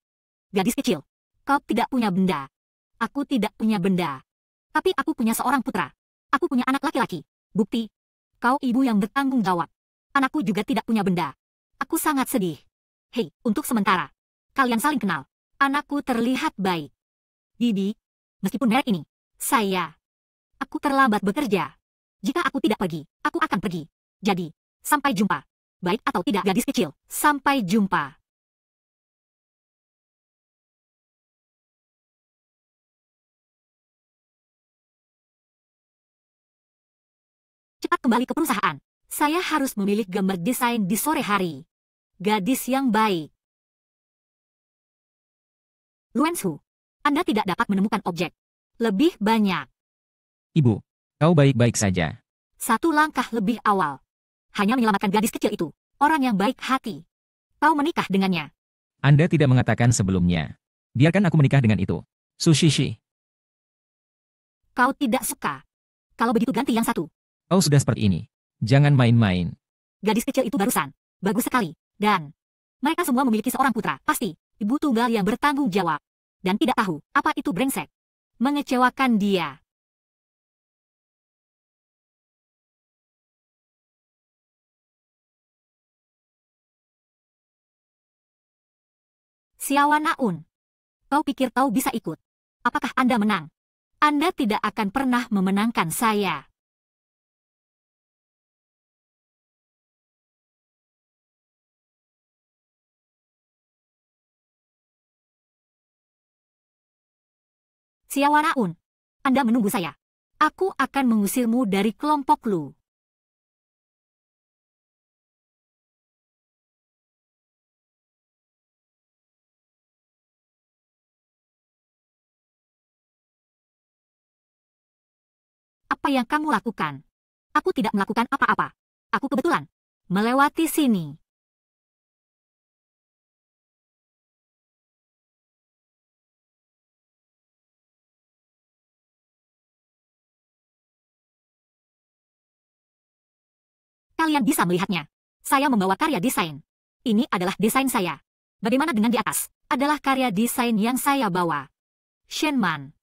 gadis kecil. Kau tidak punya benda. Aku tidak punya benda. Tapi aku punya seorang putra. Aku punya anak laki-laki. Bukti. Kau ibu yang bertanggung jawab. Anakku juga tidak punya benda. Aku sangat sedih. Hei, untuk sementara. Kalian saling kenal. Anakku terlihat baik. Bibi, meskipun merek ini, aku terlambat bekerja. Jika aku tidak pergi, aku akan pergi. Jadi, sampai jumpa. Baik atau tidak gadis kecil, sampai jumpa. Cepat kembali ke perusahaan. Saya harus memilih gambar desain di sore hari. Gadis yang baik. Luenshu, Anda tidak dapat menemukan objek. Lebih banyak. Ibu, kau baik-baik saja. Satu langkah lebih awal. Hanya menyelamatkan gadis kecil itu. Orang yang baik hati. Kau menikah dengannya. Anda tidak mengatakan sebelumnya. Biarkan aku menikah dengan itu. Sushishi, Kau tidak suka. Kalau begitu ganti yang satu. kau sudah seperti ini. Jangan main-main. Gadis kecil itu barusan. Bagus sekali. Dan mereka semua memiliki seorang putra. Pasti. Ibu tunggal yang bertanggung jawab. Dan tidak tahu apa itu brengsek. Mengecewakan dia. Siawanaun. Kau pikir kau bisa ikut? Apakah Anda menang? Anda tidak akan pernah memenangkan saya. Siawanaun. Anda menunggu saya. Aku akan mengusirmu dari kelompok Lu. Apa yang kamu lakukan? Aku tidak melakukan apa-apa. Aku kebetulan melewati sini. Kalian bisa melihatnya. Saya membawa karya desain. Ini adalah desain saya. Bagaimana dengan di atas? Adalah karya desain yang saya bawa. Shenman.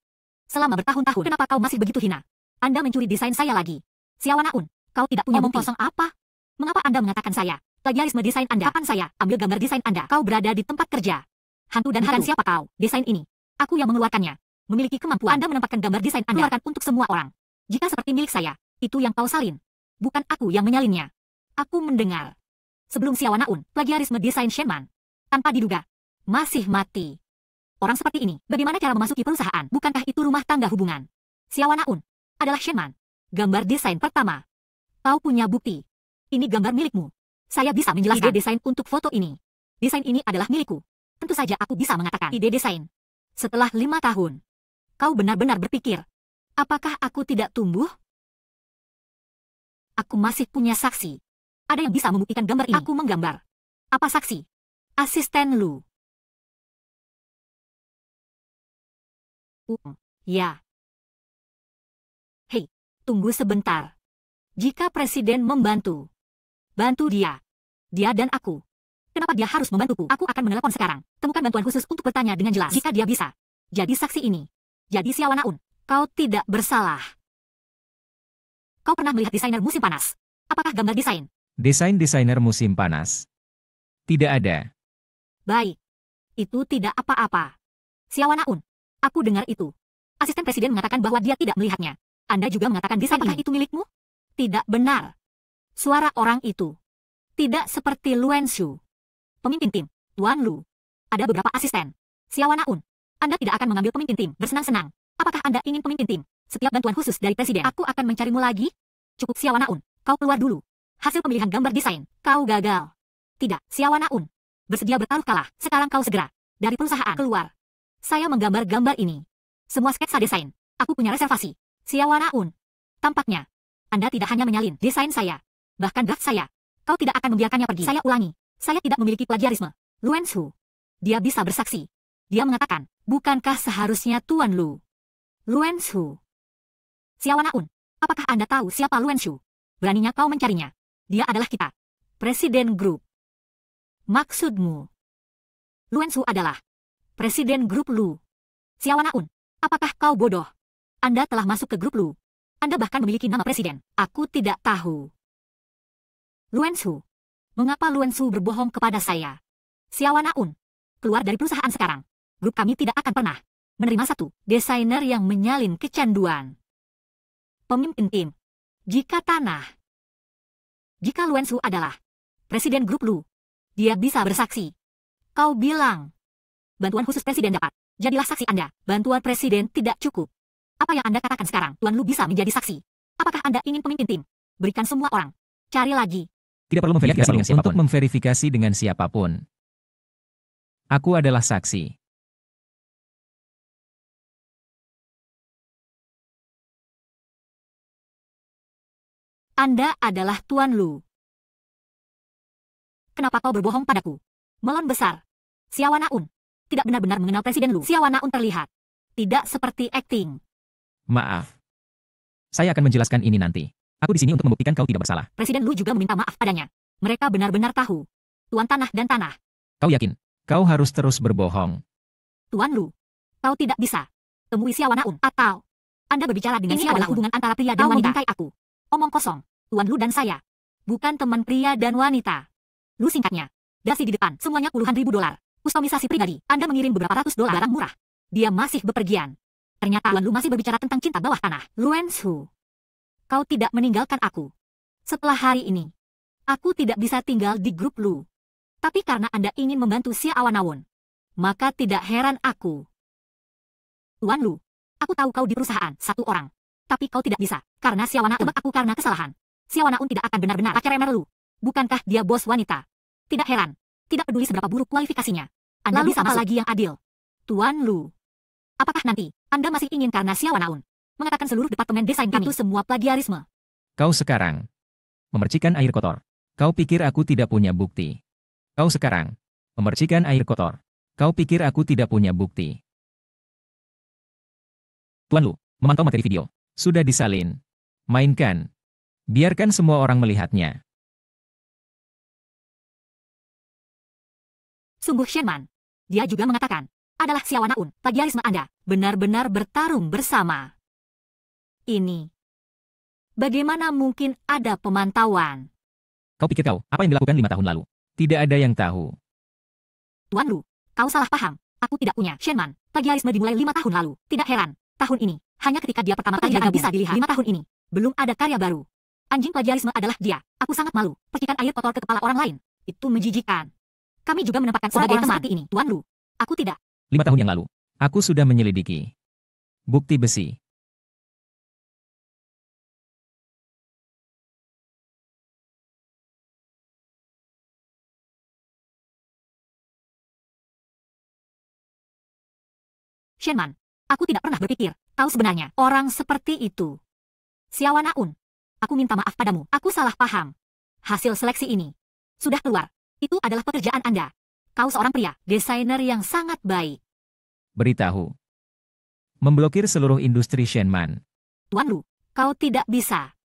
Selama bertahun-tahun, kenapa kau masih begitu hina? Anda mencuri desain saya lagi. Siawanaun, kau tidak punya omong kosong apa? Mengapa Anda mengatakan saya? Plagiarisme desain Anda. Kapan saya ambil gambar desain Anda? Kau berada di tempat kerja. Hantu dan hantu. Siapa kau? Desain ini. Aku yang mengeluarkannya. Memiliki kemampuan. Anda menempatkan gambar desain Anda. Keluarkan untuk semua orang. Jika seperti milik saya, itu yang kau salin. Bukan aku yang menyalinnya. Aku mendengar. Sebelum Siawanaun, plagiarisme desain Shenman. Tanpa diduga. Masih mati. Orang seperti ini, bagaimana cara memasuki perusahaan? Bukankah itu rumah tangga hubungan? Siawanaun adalah Shenman. Gambar desain pertama. Kau punya bukti. Ini gambar milikmu. Saya bisa menjelaskan ide desain untuk foto ini. Desain ini adalah milikku. Tentu saja aku bisa mengatakan ide desain. Setelah 5 tahun, kau benar-benar berpikir, apakah aku tidak tumbuh? Aku masih punya saksi. Ada yang bisa membuktikan gambar ini. Aku menggambar. Apa saksi? Asisten Lu. Ya. Hei, tunggu sebentar. Jika presiden membantu, bantu dia. Dia dan aku. Kenapa dia harus membantuku? Aku akan menelepon sekarang. Temukan bantuan khusus untuk bertanya dengan jelas. Jika dia bisa. Jadi saksi ini. Jadi Siawanaun. Kau tidak bersalah. Kau pernah melihat desainer musim panas? Apakah gambar desain? Desainer musim panas. Tidak ada. Baik. Itu tidak apa-apa. Siawanaun. Aku dengar itu. Asisten presiden mengatakan bahwa dia tidak melihatnya. Anda juga mengatakan desain ini itu milikmu? Tidak benar. Suara orang itu tidak seperti Luenshu. Pemimpin tim, Tuan Lu. Ada beberapa asisten. Siawanaun. Anda tidak akan mengambil pemimpin tim bersenang-senang. Apakah Anda ingin pemimpin tim? Setiap bantuan khusus dari presiden, aku akan mencarimu lagi. Cukup Siawanaun. Kau keluar dulu. Hasil pemilihan gambar desain, kau gagal. Tidak, Siawanaun. Bersedia bertaruh kalah. Sekarang kau segera dari perusahaan keluar. Saya menggambar gambar ini. Semua sketsa desain. Aku punya reservasi. Siawanaun. Tampaknya, Anda tidak hanya menyalin desain saya. Bahkan draft saya. Kau tidak akan membiarkannya pergi. Saya ulangi. Saya tidak memiliki plagiarisme. Luenshu. Dia bisa bersaksi. Dia mengatakan, bukankah seharusnya Tuan Lu? Luenshu. Siawanaun. Apakah Anda tahu siapa Luan Shu? Beraninya kau mencarinya. Dia adalah kita. Presiden grup. Maksudmu? Luan Shu adalah Presiden grup Lu. Xiaonaun, apakah kau bodoh? Anda telah masuk ke grup Lu. Anda bahkan memiliki nama presiden. Aku tidak tahu. Luan Shu. Mengapa Luan Shu berbohong kepada saya? Xiaonaun, keluar dari perusahaan sekarang. Grup kami tidak akan pernah menerima satu desainer yang menyalin kecanduan. Pemimpin tim. Jika Luan Shu adalah presiden grup Lu, dia bisa bersaksi. Kau bilang bantuan khusus presiden dapat. Jadilah saksi Anda. Bantuan presiden tidak cukup. Apa yang Anda katakan sekarang? Tuan Lu bisa menjadi saksi. Apakah Anda ingin pemimpin tim? Berikan semua orang. Cari lagi. Tidak perlu memverifikasi dengan siapapun. Untuk memverifikasi dengan siapapun. Aku adalah saksi. Anda adalah Tuan Lu. Kenapa kau berbohong padaku? Melon besar. Xiaonaun tidak benar-benar mengenal Presiden Lu. Xiaonaun terlihat tidak seperti akting. Maaf. Saya akan menjelaskan ini nanti. Aku di sini untuk membuktikan kau tidak bersalah. Presiden Lu juga meminta maaf padanya. Mereka benar-benar tahu. Tuan Tanah dan Tanah. Kau yakin? Kau harus terus berbohong. Tuan Lu, kau tidak bisa temui Xiaonaun atau Anda berbicara dengan Xiaonaun. Ini adalah hubungan antara pria dan wanita. Kau aku. Omong kosong. Tuan Lu dan saya bukan teman pria dan wanita. Lu singkatnya. Dasi di depan. Semuanya puluhan ribu dolar. Kustomisasi pribadi. Anda mengirim beberapa ratus dolar barang murah. Dia masih bepergian. Ternyata Tuan Lu masih berbicara tentang cinta bawah tanah. Luan Shu, kau tidak meninggalkan aku. Setelah hari ini, aku tidak bisa tinggal di grup Lu. Tapi karena Anda ingin membantu Xiaonaun, maka tidak heran aku. Tuan Lu, aku tahu kau di perusahaan satu orang. Tapi kau tidak bisa, karena Xiaonaun tebak aku karena kesalahan. Xiaonaun tidak akan benar-benar pacar Emer Lu. Bukankah dia bos wanita? Tidak heran. Tidak peduli seberapa buruk kualifikasinya. Anda lalu bisa apa lagi yang adil? Tuan Lu, apakah nanti Anda masih ingin karena Xiaonaun mengatakan seluruh departemen desain kami itu semua plagiarisme? Kau sekarang memercikan air kotor. Kau pikir aku tidak punya bukti. Kau sekarang memercikan air kotor. Kau pikir aku tidak punya bukti. Tuan Lu, memantau materi video. Sudah disalin. Mainkan. Biarkan semua orang melihatnya. Sungguh Shenman. Dia juga mengatakan, adalah Xiaonaun, plagiarisme Anda, benar-benar bertarung bersama. Ini. Bagaimana mungkin ada pemantauan? Kau pikir kau, apa yang dilakukan 5 tahun lalu? Tidak ada yang tahu. Tuan Lu, kau salah paham. Aku tidak punya Shenman. Plagiarisme dimulai 5 tahun lalu. Tidak heran. Tahun ini, hanya ketika dia pertama kali bisa dilihat. 5 tahun ini, belum ada karya baru. Anjing plagiarisme adalah dia. Aku sangat malu. Percikan air kotor ke kepala orang lain. Itu menjijikan. Kami juga menempatkan sebagai teman seperti ini. Tuan Lu, aku tidak. 5 tahun yang lalu, aku sudah menyelidiki. Bukti besi. Shenman, aku tidak pernah berpikir, kau sebenarnya orang seperti itu. Xiaonaun, aku minta maaf padamu. Aku salah paham. Hasil seleksi ini sudah keluar. Itu adalah pekerjaan Anda. Kau seorang pria, desainer yang sangat baik. Beritahu. Memblokir seluruh industri Shenman. Tuan Lu, kau tidak bisa.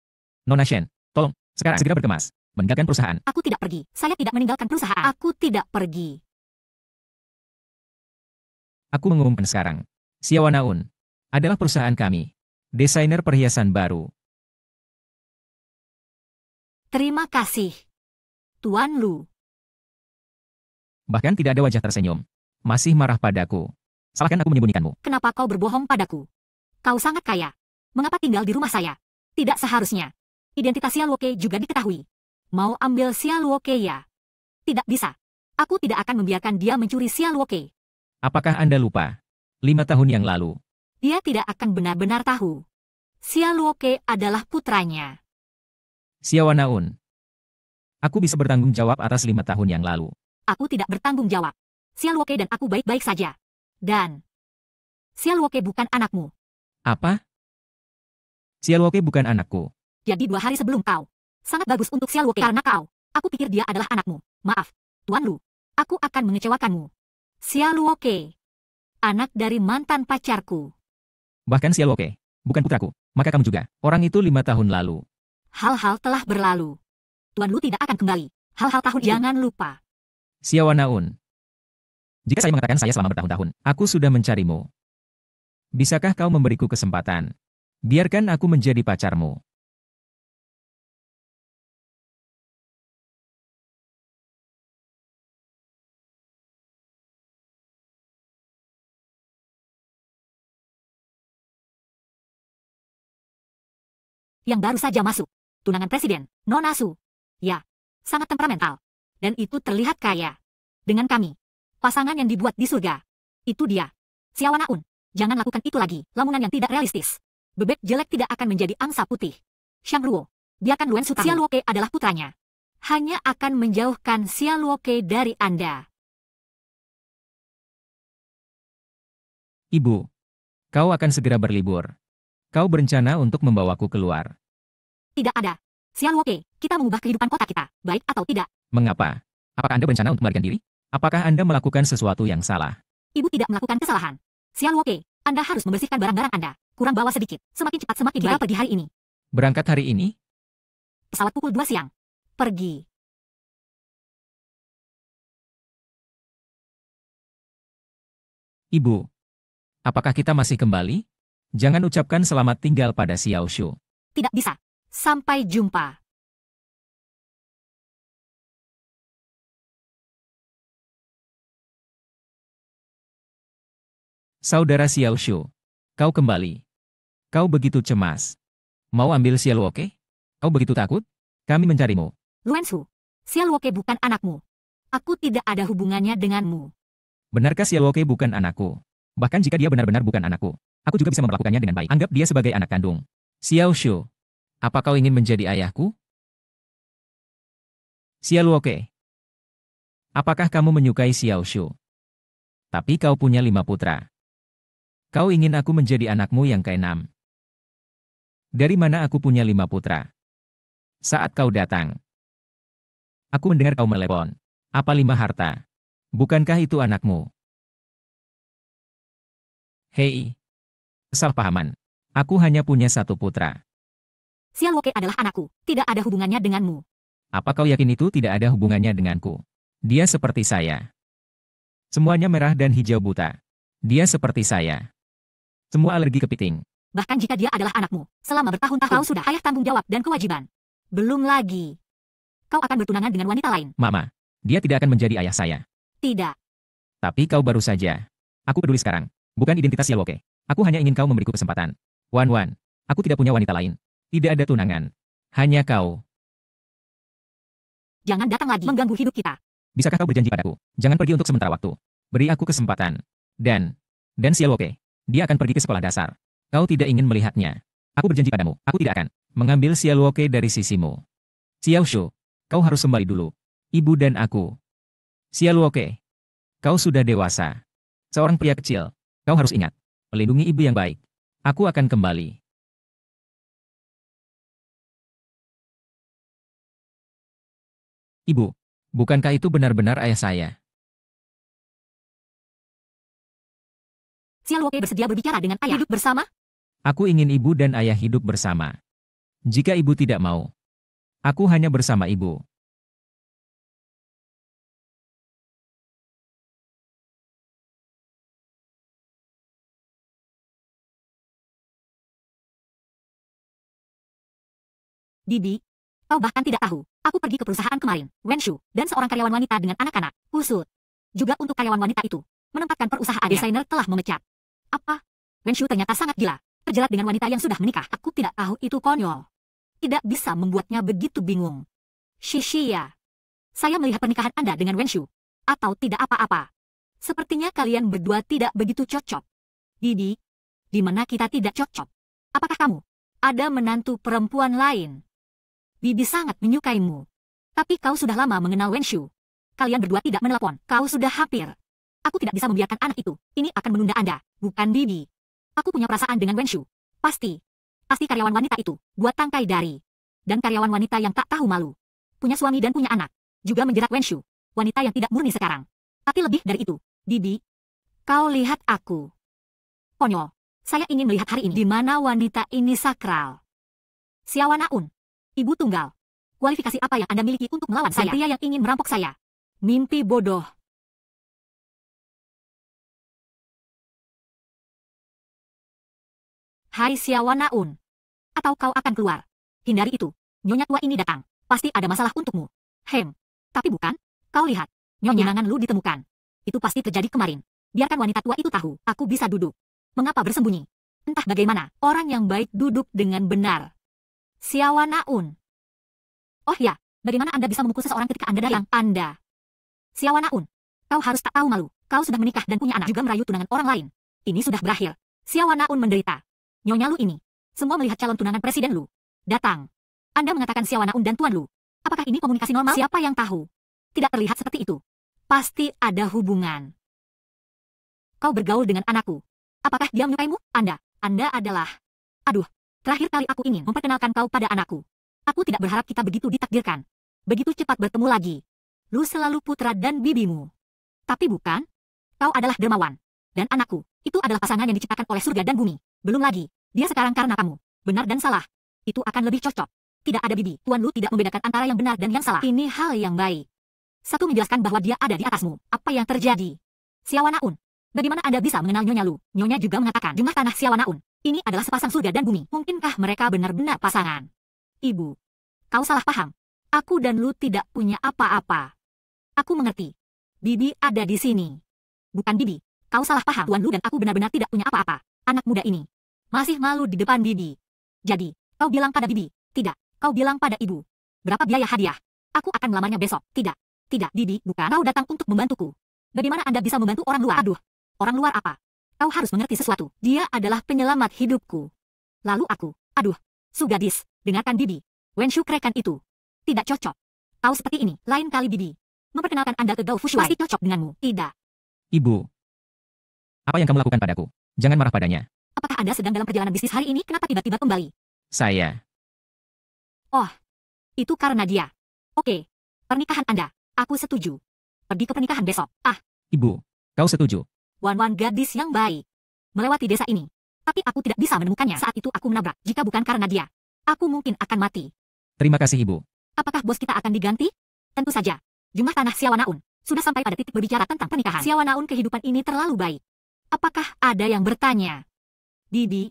Nona Shen, tolong, sekarang segera berkemas. Meninggalkan perusahaan. Aku tidak pergi. Saya tidak meninggalkan perusahaan. Aku tidak pergi. Aku mengumumkan sekarang. Xiaonaun adalah perusahaan kami. Desainer perhiasan baru. Terima kasih, Tuan Lu. Bahkan tidak ada wajah tersenyum. Masih marah padaku. Salahkan aku menyembunyikanmu. Kenapa kau berbohong padaku? Kau sangat kaya. Mengapa tinggal di rumah saya? Tidak seharusnya. Identitas Xiaoluoke juga diketahui. Mau ambil Xiaoluoke ya? Tidak bisa. Aku tidak akan membiarkan dia mencuri Xiaoluoke. Apakah Anda lupa? 5 tahun yang lalu. Dia tidak akan benar-benar tahu. Xiaoluoke adalah putranya. Xiaonaun. Aku bisa bertanggung jawab atas 5 tahun yang lalu. Aku tidak bertanggung jawab. Xiaoluoke dan aku baik-baik saja. Dan Xiaoluoke bukan anakmu. Apa? Xiaoluoke bukan anakku. Jadi 2 hari sebelum kau. Sangat bagus untuk Xiaoluoke karena kau. Aku pikir dia adalah anakmu. Maaf, Tuan Lu. Aku akan mengecewakanmu. Xiaoluoke. Anak dari mantan pacarku. Bahkan Xiaoluoke bukan putraku. Maka kamu juga. Orang itu 5 tahun lalu. Hal-hal telah berlalu. Tuan Lu tidak akan kembali. Hal-hal tahun itu. Jangan lupa. Xiao Naun. Jika saya mengatakan saya selama bertahun-tahun, aku sudah mencarimu. Bisakah kau memberiku kesempatan? Biarkan aku menjadi pacarmu. Yang baru saja masuk. Tunangan Presiden, Nona Su. Ya, sangat temperamental. Dan itu terlihat kaya. Dengan kami. Pasangan yang dibuat di surga. Itu dia. Xiao Naun. Jangan lakukan itu lagi. Lamunan yang tidak realistis. Bebek jelek tidak akan menjadi angsa putih. Xiang Ruo. Biarkan Luen Su tahu. Xia Luoke adalah putranya. Hanya akan menjauhkan Xia Luoke dari Anda. Ibu. Kau akan segera berlibur. Kau berencana untuk membawaku keluar. Tidak ada. Xia Luoke, kita mengubah kehidupan kota kita, baik atau tidak. Mengapa? Apakah Anda berencana untuk melarikan diri? Apakah Anda melakukan sesuatu yang salah? Ibu tidak melakukan kesalahan. Xia Luoke, Anda harus membersihkan barang-barang Anda. Kurang bawa sedikit. Semakin cepat semakin baik. Pergi hari ini. Berangkat hari ini? Pesawat pukul 2 siang. Pergi. Ibu. Apakah kita masih kembali? Jangan ucapkan selamat tinggal pada Xiao Shu. Tidak bisa. Sampai jumpa. Saudara Xiao Shu. Kau kembali. Kau begitu cemas. Mau ambil Xia Luoke? Kau begitu takut? Kami mencarimu. Luen Su, Xia Luoke bukan anakmu. Aku tidak ada hubungannya denganmu. Benarkah Xia Luoke bukan anakku? Bahkan jika dia benar-benar bukan anakku, aku juga bisa memperlakukannya dengan baik. Anggap dia sebagai anak kandung. Xiao Shu. Apa kau ingin menjadi ayahku? Xia Luoke. Apakah kamu menyukai Xiao Shu? Tapi kau punya 5 putra. Kau ingin aku menjadi anakmu yang ke-6. Dari mana aku punya 5 putra? Saat kau datang, aku mendengar kau melepon. Apa 5 harta? Bukankah itu anakmu? Hei. Kesalahpahaman. Aku hanya punya 1 putra. Xia Luoke adalah anakku. Tidak ada hubungannya denganmu. Apa kau yakin itu tidak ada hubungannya denganku? Dia seperti saya. Semuanya merah dan hijau buta. Dia seperti saya. Semua alergi kepiting. Bahkan jika dia adalah anakmu, selama bertahun-tahun kau sudah ayah tanggung jawab dan kewajiban. Belum lagi. Kau akan bertunangan dengan wanita lain. Mama, dia tidak akan menjadi ayah saya. Tidak. Tapi kau baru saja. Aku peduli sekarang. Bukan identitas Xia Luoke. Aku hanya ingin kau memberiku kesempatan. Wan, aku tidak punya wanita lain. Tidak ada tunangan. Hanya kau. Jangan datang lagi mengganggu hidup kita. Bisakah kau berjanji padaku? Jangan pergi untuk sementara waktu. Beri aku kesempatan. Dan Xia Luoke. Dia akan pergi ke sekolah dasar. Kau tidak ingin melihatnya. Aku berjanji padamu, aku tidak akan mengambil Xia Luoke dari sisimu. Xiao Shu, kau harus kembali dulu. Ibu dan aku. Xia Luoke, kau sudah dewasa. Seorang pria kecil. Kau harus ingat. Melindungi ibu yang baik. Aku akan kembali. Ibu, bukankah itu benar-benar ayah saya? Xia Luoke bersedia berbicara dengan ayah. Hidup bersama? Aku ingin ibu dan ayah hidup bersama. Jika ibu tidak mau, aku hanya bersama ibu. Bibi, kau bahkan tidak tahu. Aku pergi ke perusahaan kemarin, Wenshu, dan seorang karyawan wanita dengan anak-anak, usut. Juga untuk karyawan wanita itu, menempatkan perusahaan desainer telah memecat. Apa? Wenshu ternyata sangat gila. Terjelat dengan wanita yang sudah menikah. Aku tidak tahu itu konyol. Tidak bisa membuatnya begitu bingung. Shishia. Saya melihat pernikahan Anda dengan Wenshu. Atau tidak apa-apa. Sepertinya kalian berdua tidak begitu cocok. Bibi, di mana kita tidak cocok? Apakah kamu ada menantu perempuan lain? Bibi sangat menyukaimu. Tapi kau sudah lama mengenal Wenshu. Kalian berdua tidak menelpon. Kau sudah hampir. Aku tidak bisa membiarkan anak itu. Ini akan menunda Anda, bukan Bibi. Aku punya perasaan dengan Wenshu. Pasti. Pasti karyawan wanita itu, buat tangkai dari. Dan karyawan wanita yang tak tahu malu. Punya suami dan punya anak. Juga menjerat Wenshu. Wanita yang tidak murni sekarang. Tapi lebih dari itu, Bibi. Kau lihat aku. Konyol. Saya ingin melihat hari ini di mana wanita ini sakral. Xiao Naun, ibu tunggal. Kualifikasi apa yang Anda miliki untuk melawan saya? Pria yang ingin merampok saya. Mimpi bodoh. Hai Xiao Naun. Atau kau akan keluar. Hindari itu. Nyonya tua ini datang. Pasti ada masalah untukmu. Tapi bukan. Kau lihat. Nyonya nangan lu ditemukan. Itu pasti terjadi kemarin. Biarkan wanita tua itu tahu. Aku bisa duduk. Mengapa bersembunyi? Entah bagaimana. Orang yang baik duduk dengan benar. Xiao Naun. Oh ya, bagaimana Anda bisa memukul seseorang ketika Anda datang? Anda. Xiao Naun. Kau harus tak tahu malu. Kau sudah menikah dan punya anak, juga merayu tunangan orang lain. Ini sudah berakhir. Xiao Naun menderita. Nyonya Lu ini. Semua melihat calon tunangan presiden Lu. Datang. Anda mengatakan Xiao Naun dan Tuan Lu. Apakah ini komunikasi normal? Siapa yang tahu? Tidak terlihat seperti itu. Pasti ada hubungan. Kau bergaul dengan anakku. Apakah dia menyukaimu? Anda adalah... Aduh, terakhir kali aku ingin memperkenalkan kau pada anakku. Aku tidak berharap kita begitu ditakdirkan. Begitu cepat bertemu lagi. Lu selalu putra dan bibimu. Tapi bukan. Kau adalah dermawan. Dan anakku, itu adalah pasangan yang diciptakan oleh surga dan bumi. Belum lagi, dia sekarang karena kamu. Benar dan salah. Itu akan lebih cocok. Tidak ada bibi. Tuan Lu tidak membedakan antara yang benar dan yang salah. Ini hal yang baik. Satu menjelaskan bahwa dia ada di atasmu. Apa yang terjadi? Xiao Naun. Bagaimana Anda bisa mengenal Nyonya Lu? Nyonya juga mengatakan jumlah tanah Xiao Naun. Ini adalah sepasang surga dan bumi. Mungkinkah mereka benar-benar pasangan? Ibu. Kau salah paham. Aku dan Lu tidak punya apa-apa. Aku mengerti. Bibi ada di sini. Bukan Bibi. Kau salah paham. Tuan Lu dan aku benar-benar tidak punya apa-apa. Anak muda ini masih malu di depan Bibi. Jadi, kau bilang pada Bibi. Tidak, kau bilang pada Ibu. Berapa biaya hadiah? Aku akan melamarnya besok. Tidak, Bibi, bukan. Kau datang untuk membantuku. Bagaimana Anda bisa membantu orang luar? Aduh, orang luar apa? Kau harus mengerti sesuatu. Dia adalah penyelamat hidupku. Lalu aku, Su gadis, dengarkan Bibi. Wenshu kerekan itu. Tidak cocok. Kau seperti ini, lain kali Bibi. Memperkenalkan Anda ke Gao Fushuai. Pasti cocok denganmu. Tidak. Ibu. Apa yang kamu lakukan padaku? Jangan marah padanya. Apakah Anda sedang dalam perjalanan bisnis hari ini? Kenapa tiba-tiba kembali? Saya. Oh, itu karena dia. Oke, pernikahan Anda. Aku setuju. Pergi ke pernikahan besok. Ibu, kau setuju? Wan gadis yang baik. Melewati desa ini. Tapi aku tidak bisa menemukannya. Saat itu aku menabrak. Jika bukan karena dia, aku mungkin akan mati. Terima kasih, Ibu. Apakah bos kita akan diganti? Tentu saja. Jumlah tanah Xiao Naun sudah sampai pada titik berbicara tentang pernikahan. Xiao Naun kehidupan ini terlalu baik. Apakah ada yang bertanya? Bibi,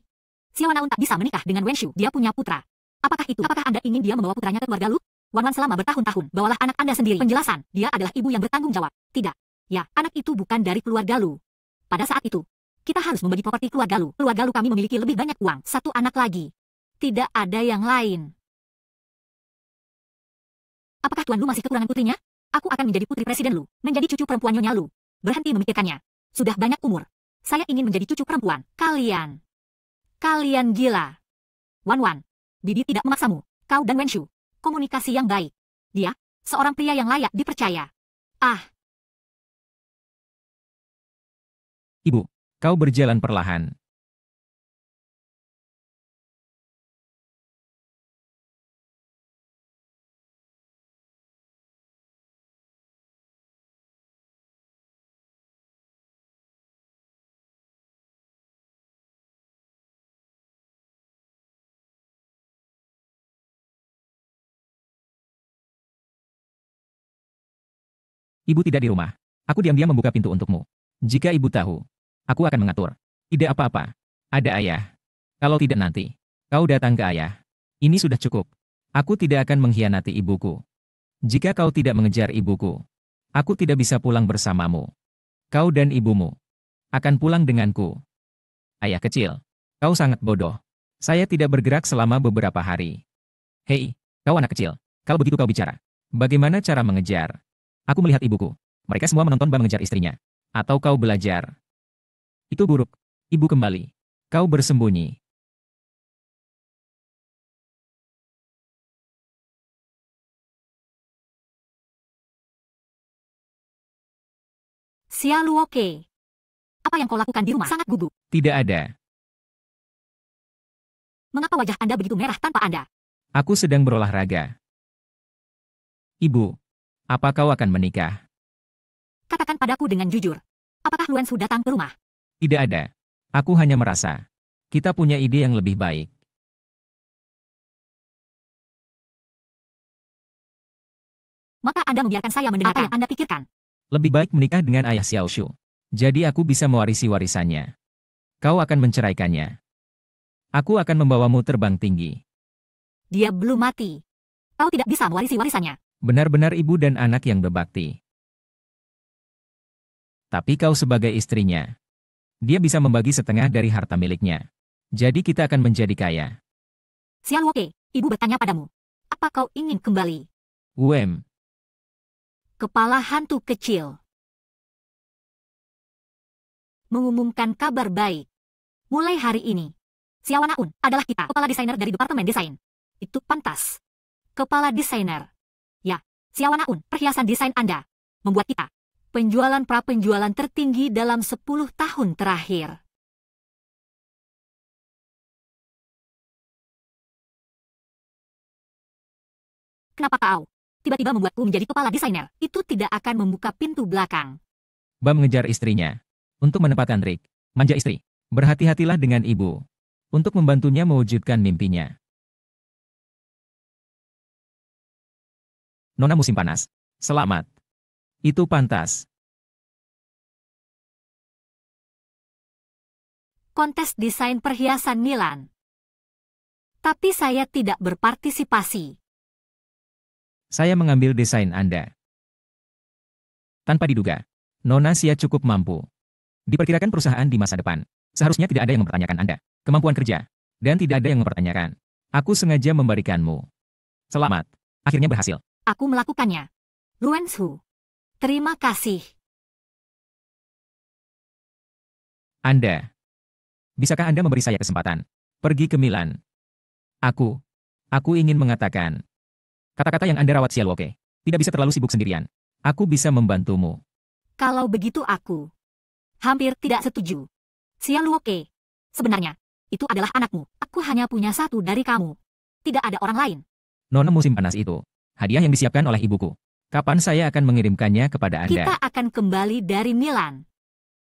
Xiao Naun tak bisa menikah dengan Wenshu. Dia punya putra. Apakah itu? Apakah Anda ingin dia membawa putranya ke keluarga Lu? Wan selama bertahun-tahun. Bawalah anak Anda sendiri. Penjelasan, dia adalah ibu yang bertanggung jawab. Tidak. Ya, anak itu bukan dari keluarga Lu. Pada saat itu, kita harus membagi properti keluarga Lu. Keluarga Lu kami memiliki lebih banyak uang. Satu anak lagi. Tidak ada yang lain. Apakah Tuan Lu masih kekurangan putrinya? Aku akan menjadi putri presiden Lu. Menjadi cucu perempuan Nyonya Lu. Berhenti memikirkannya. Sudah banyak umur. Saya ingin menjadi cucu perempuan. Kalian gila. Wan, Bibi tidak memaksamu. Kau dan Wenshu. Komunikasi yang baik. Dia, seorang pria yang layak dipercaya. Ibu, kau berjalan perlahan. Ibu tidak di rumah. Aku diam-diam membuka pintu untukmu. Jika ibu tahu, aku akan mengatur. Tidak apa-apa. Ada ayah. Kalau tidak nanti, kau datang ke ayah. Ini sudah cukup. Aku tidak akan mengkhianati ibuku. Jika kau tidak mengejar ibuku, aku tidak bisa pulang bersamamu. Kau dan ibumu akan pulang denganku. Ayah kecil, kau sangat bodoh. Saya tidak bergerak selama beberapa hari. Hei, kau anak kecil. Kalau begitu kau bicara. Bagaimana cara mengejar? Aku melihat ibuku. Mereka semua menonton Ba mengejar istrinya. Atau kau belajar? Itu buruk. Ibu kembali. Kau bersembunyi. Xiaoluoke. Apa yang kau lakukan di rumah? Sangat gugup. Tidak ada. Mengapa wajah Anda begitu merah tanpa Anda? Aku sedang berolahraga. Ibu, apa kau akan menikah? Katakan padaku dengan jujur. Apakah Luan sudah datang ke rumah? Tidak ada. Aku hanya merasa. Kita punya ide yang lebih baik. Maka Anda membiarkan saya mendengar apa yang Anda pikirkan. Lebih baik menikah dengan ayah Xiao Shu. Jadi aku bisa mewarisi warisannya. Kau akan menceraikannya. Aku akan membawamu terbang tinggi. Dia belum mati. Kau tidak bisa mewarisi warisannya. Benar-benar ibu dan anak yang berbakti. Tapi kau sebagai istrinya. Dia bisa membagi setengah dari harta miliknya. Jadi kita akan menjadi kaya. Xiaoke, ibu bertanya padamu. Apa kau ingin kembali? Kepala hantu kecil mengumumkan kabar baik. Mulai hari ini, Xiao Naun adalah kita, kepala desainer dari Departemen Desain. Itu pantas. Kepala desainer. Ya, Xiao Naun, perhiasan desain Anda membuat kita penjualan pra-penjualan tertinggi dalam 10 tahun terakhir. Kenapa kau tiba-tiba membuatku menjadi kepala desainer? Itu tidak akan membuka pintu belakang. Bam mengejar istrinya. Untuk menempatkan trik. Manja istri. Berhati-hatilah dengan ibu. Untuk membantunya mewujudkan mimpinya. Nona musim panas. Selamat. Itu pantas. Kontes desain perhiasan Milan. Tapi saya tidak berpartisipasi. Saya mengambil desain Anda. Tanpa diduga, Nona Xia cukup mampu. Diperkirakan perusahaan di masa depan. Seharusnya tidak ada yang mempertanyakan Anda. Kemampuan kerja. Dan tidak ada yang mempertanyakan. Aku sengaja memberikanmu. Selamat. Akhirnya berhasil. Aku melakukannya. Luenshu. Terima kasih. Anda. Bisakah Anda memberi saya kesempatan? Pergi ke Milan. Aku ingin mengatakan. Kata-kata yang Anda rawat Xiaoke. Tidak bisa terlalu sibuk sendirian. Aku bisa membantumu. Kalau begitu aku hampir tidak setuju. Xiaoke. Sebenarnya, itu adalah anakmu. Aku hanya punya satu dari kamu. Tidak ada orang lain. Nona musim panas itu. Hadiah yang disiapkan oleh ibuku. Kapan saya akan mengirimkannya kepada Anda? Kita akan kembali dari Milan.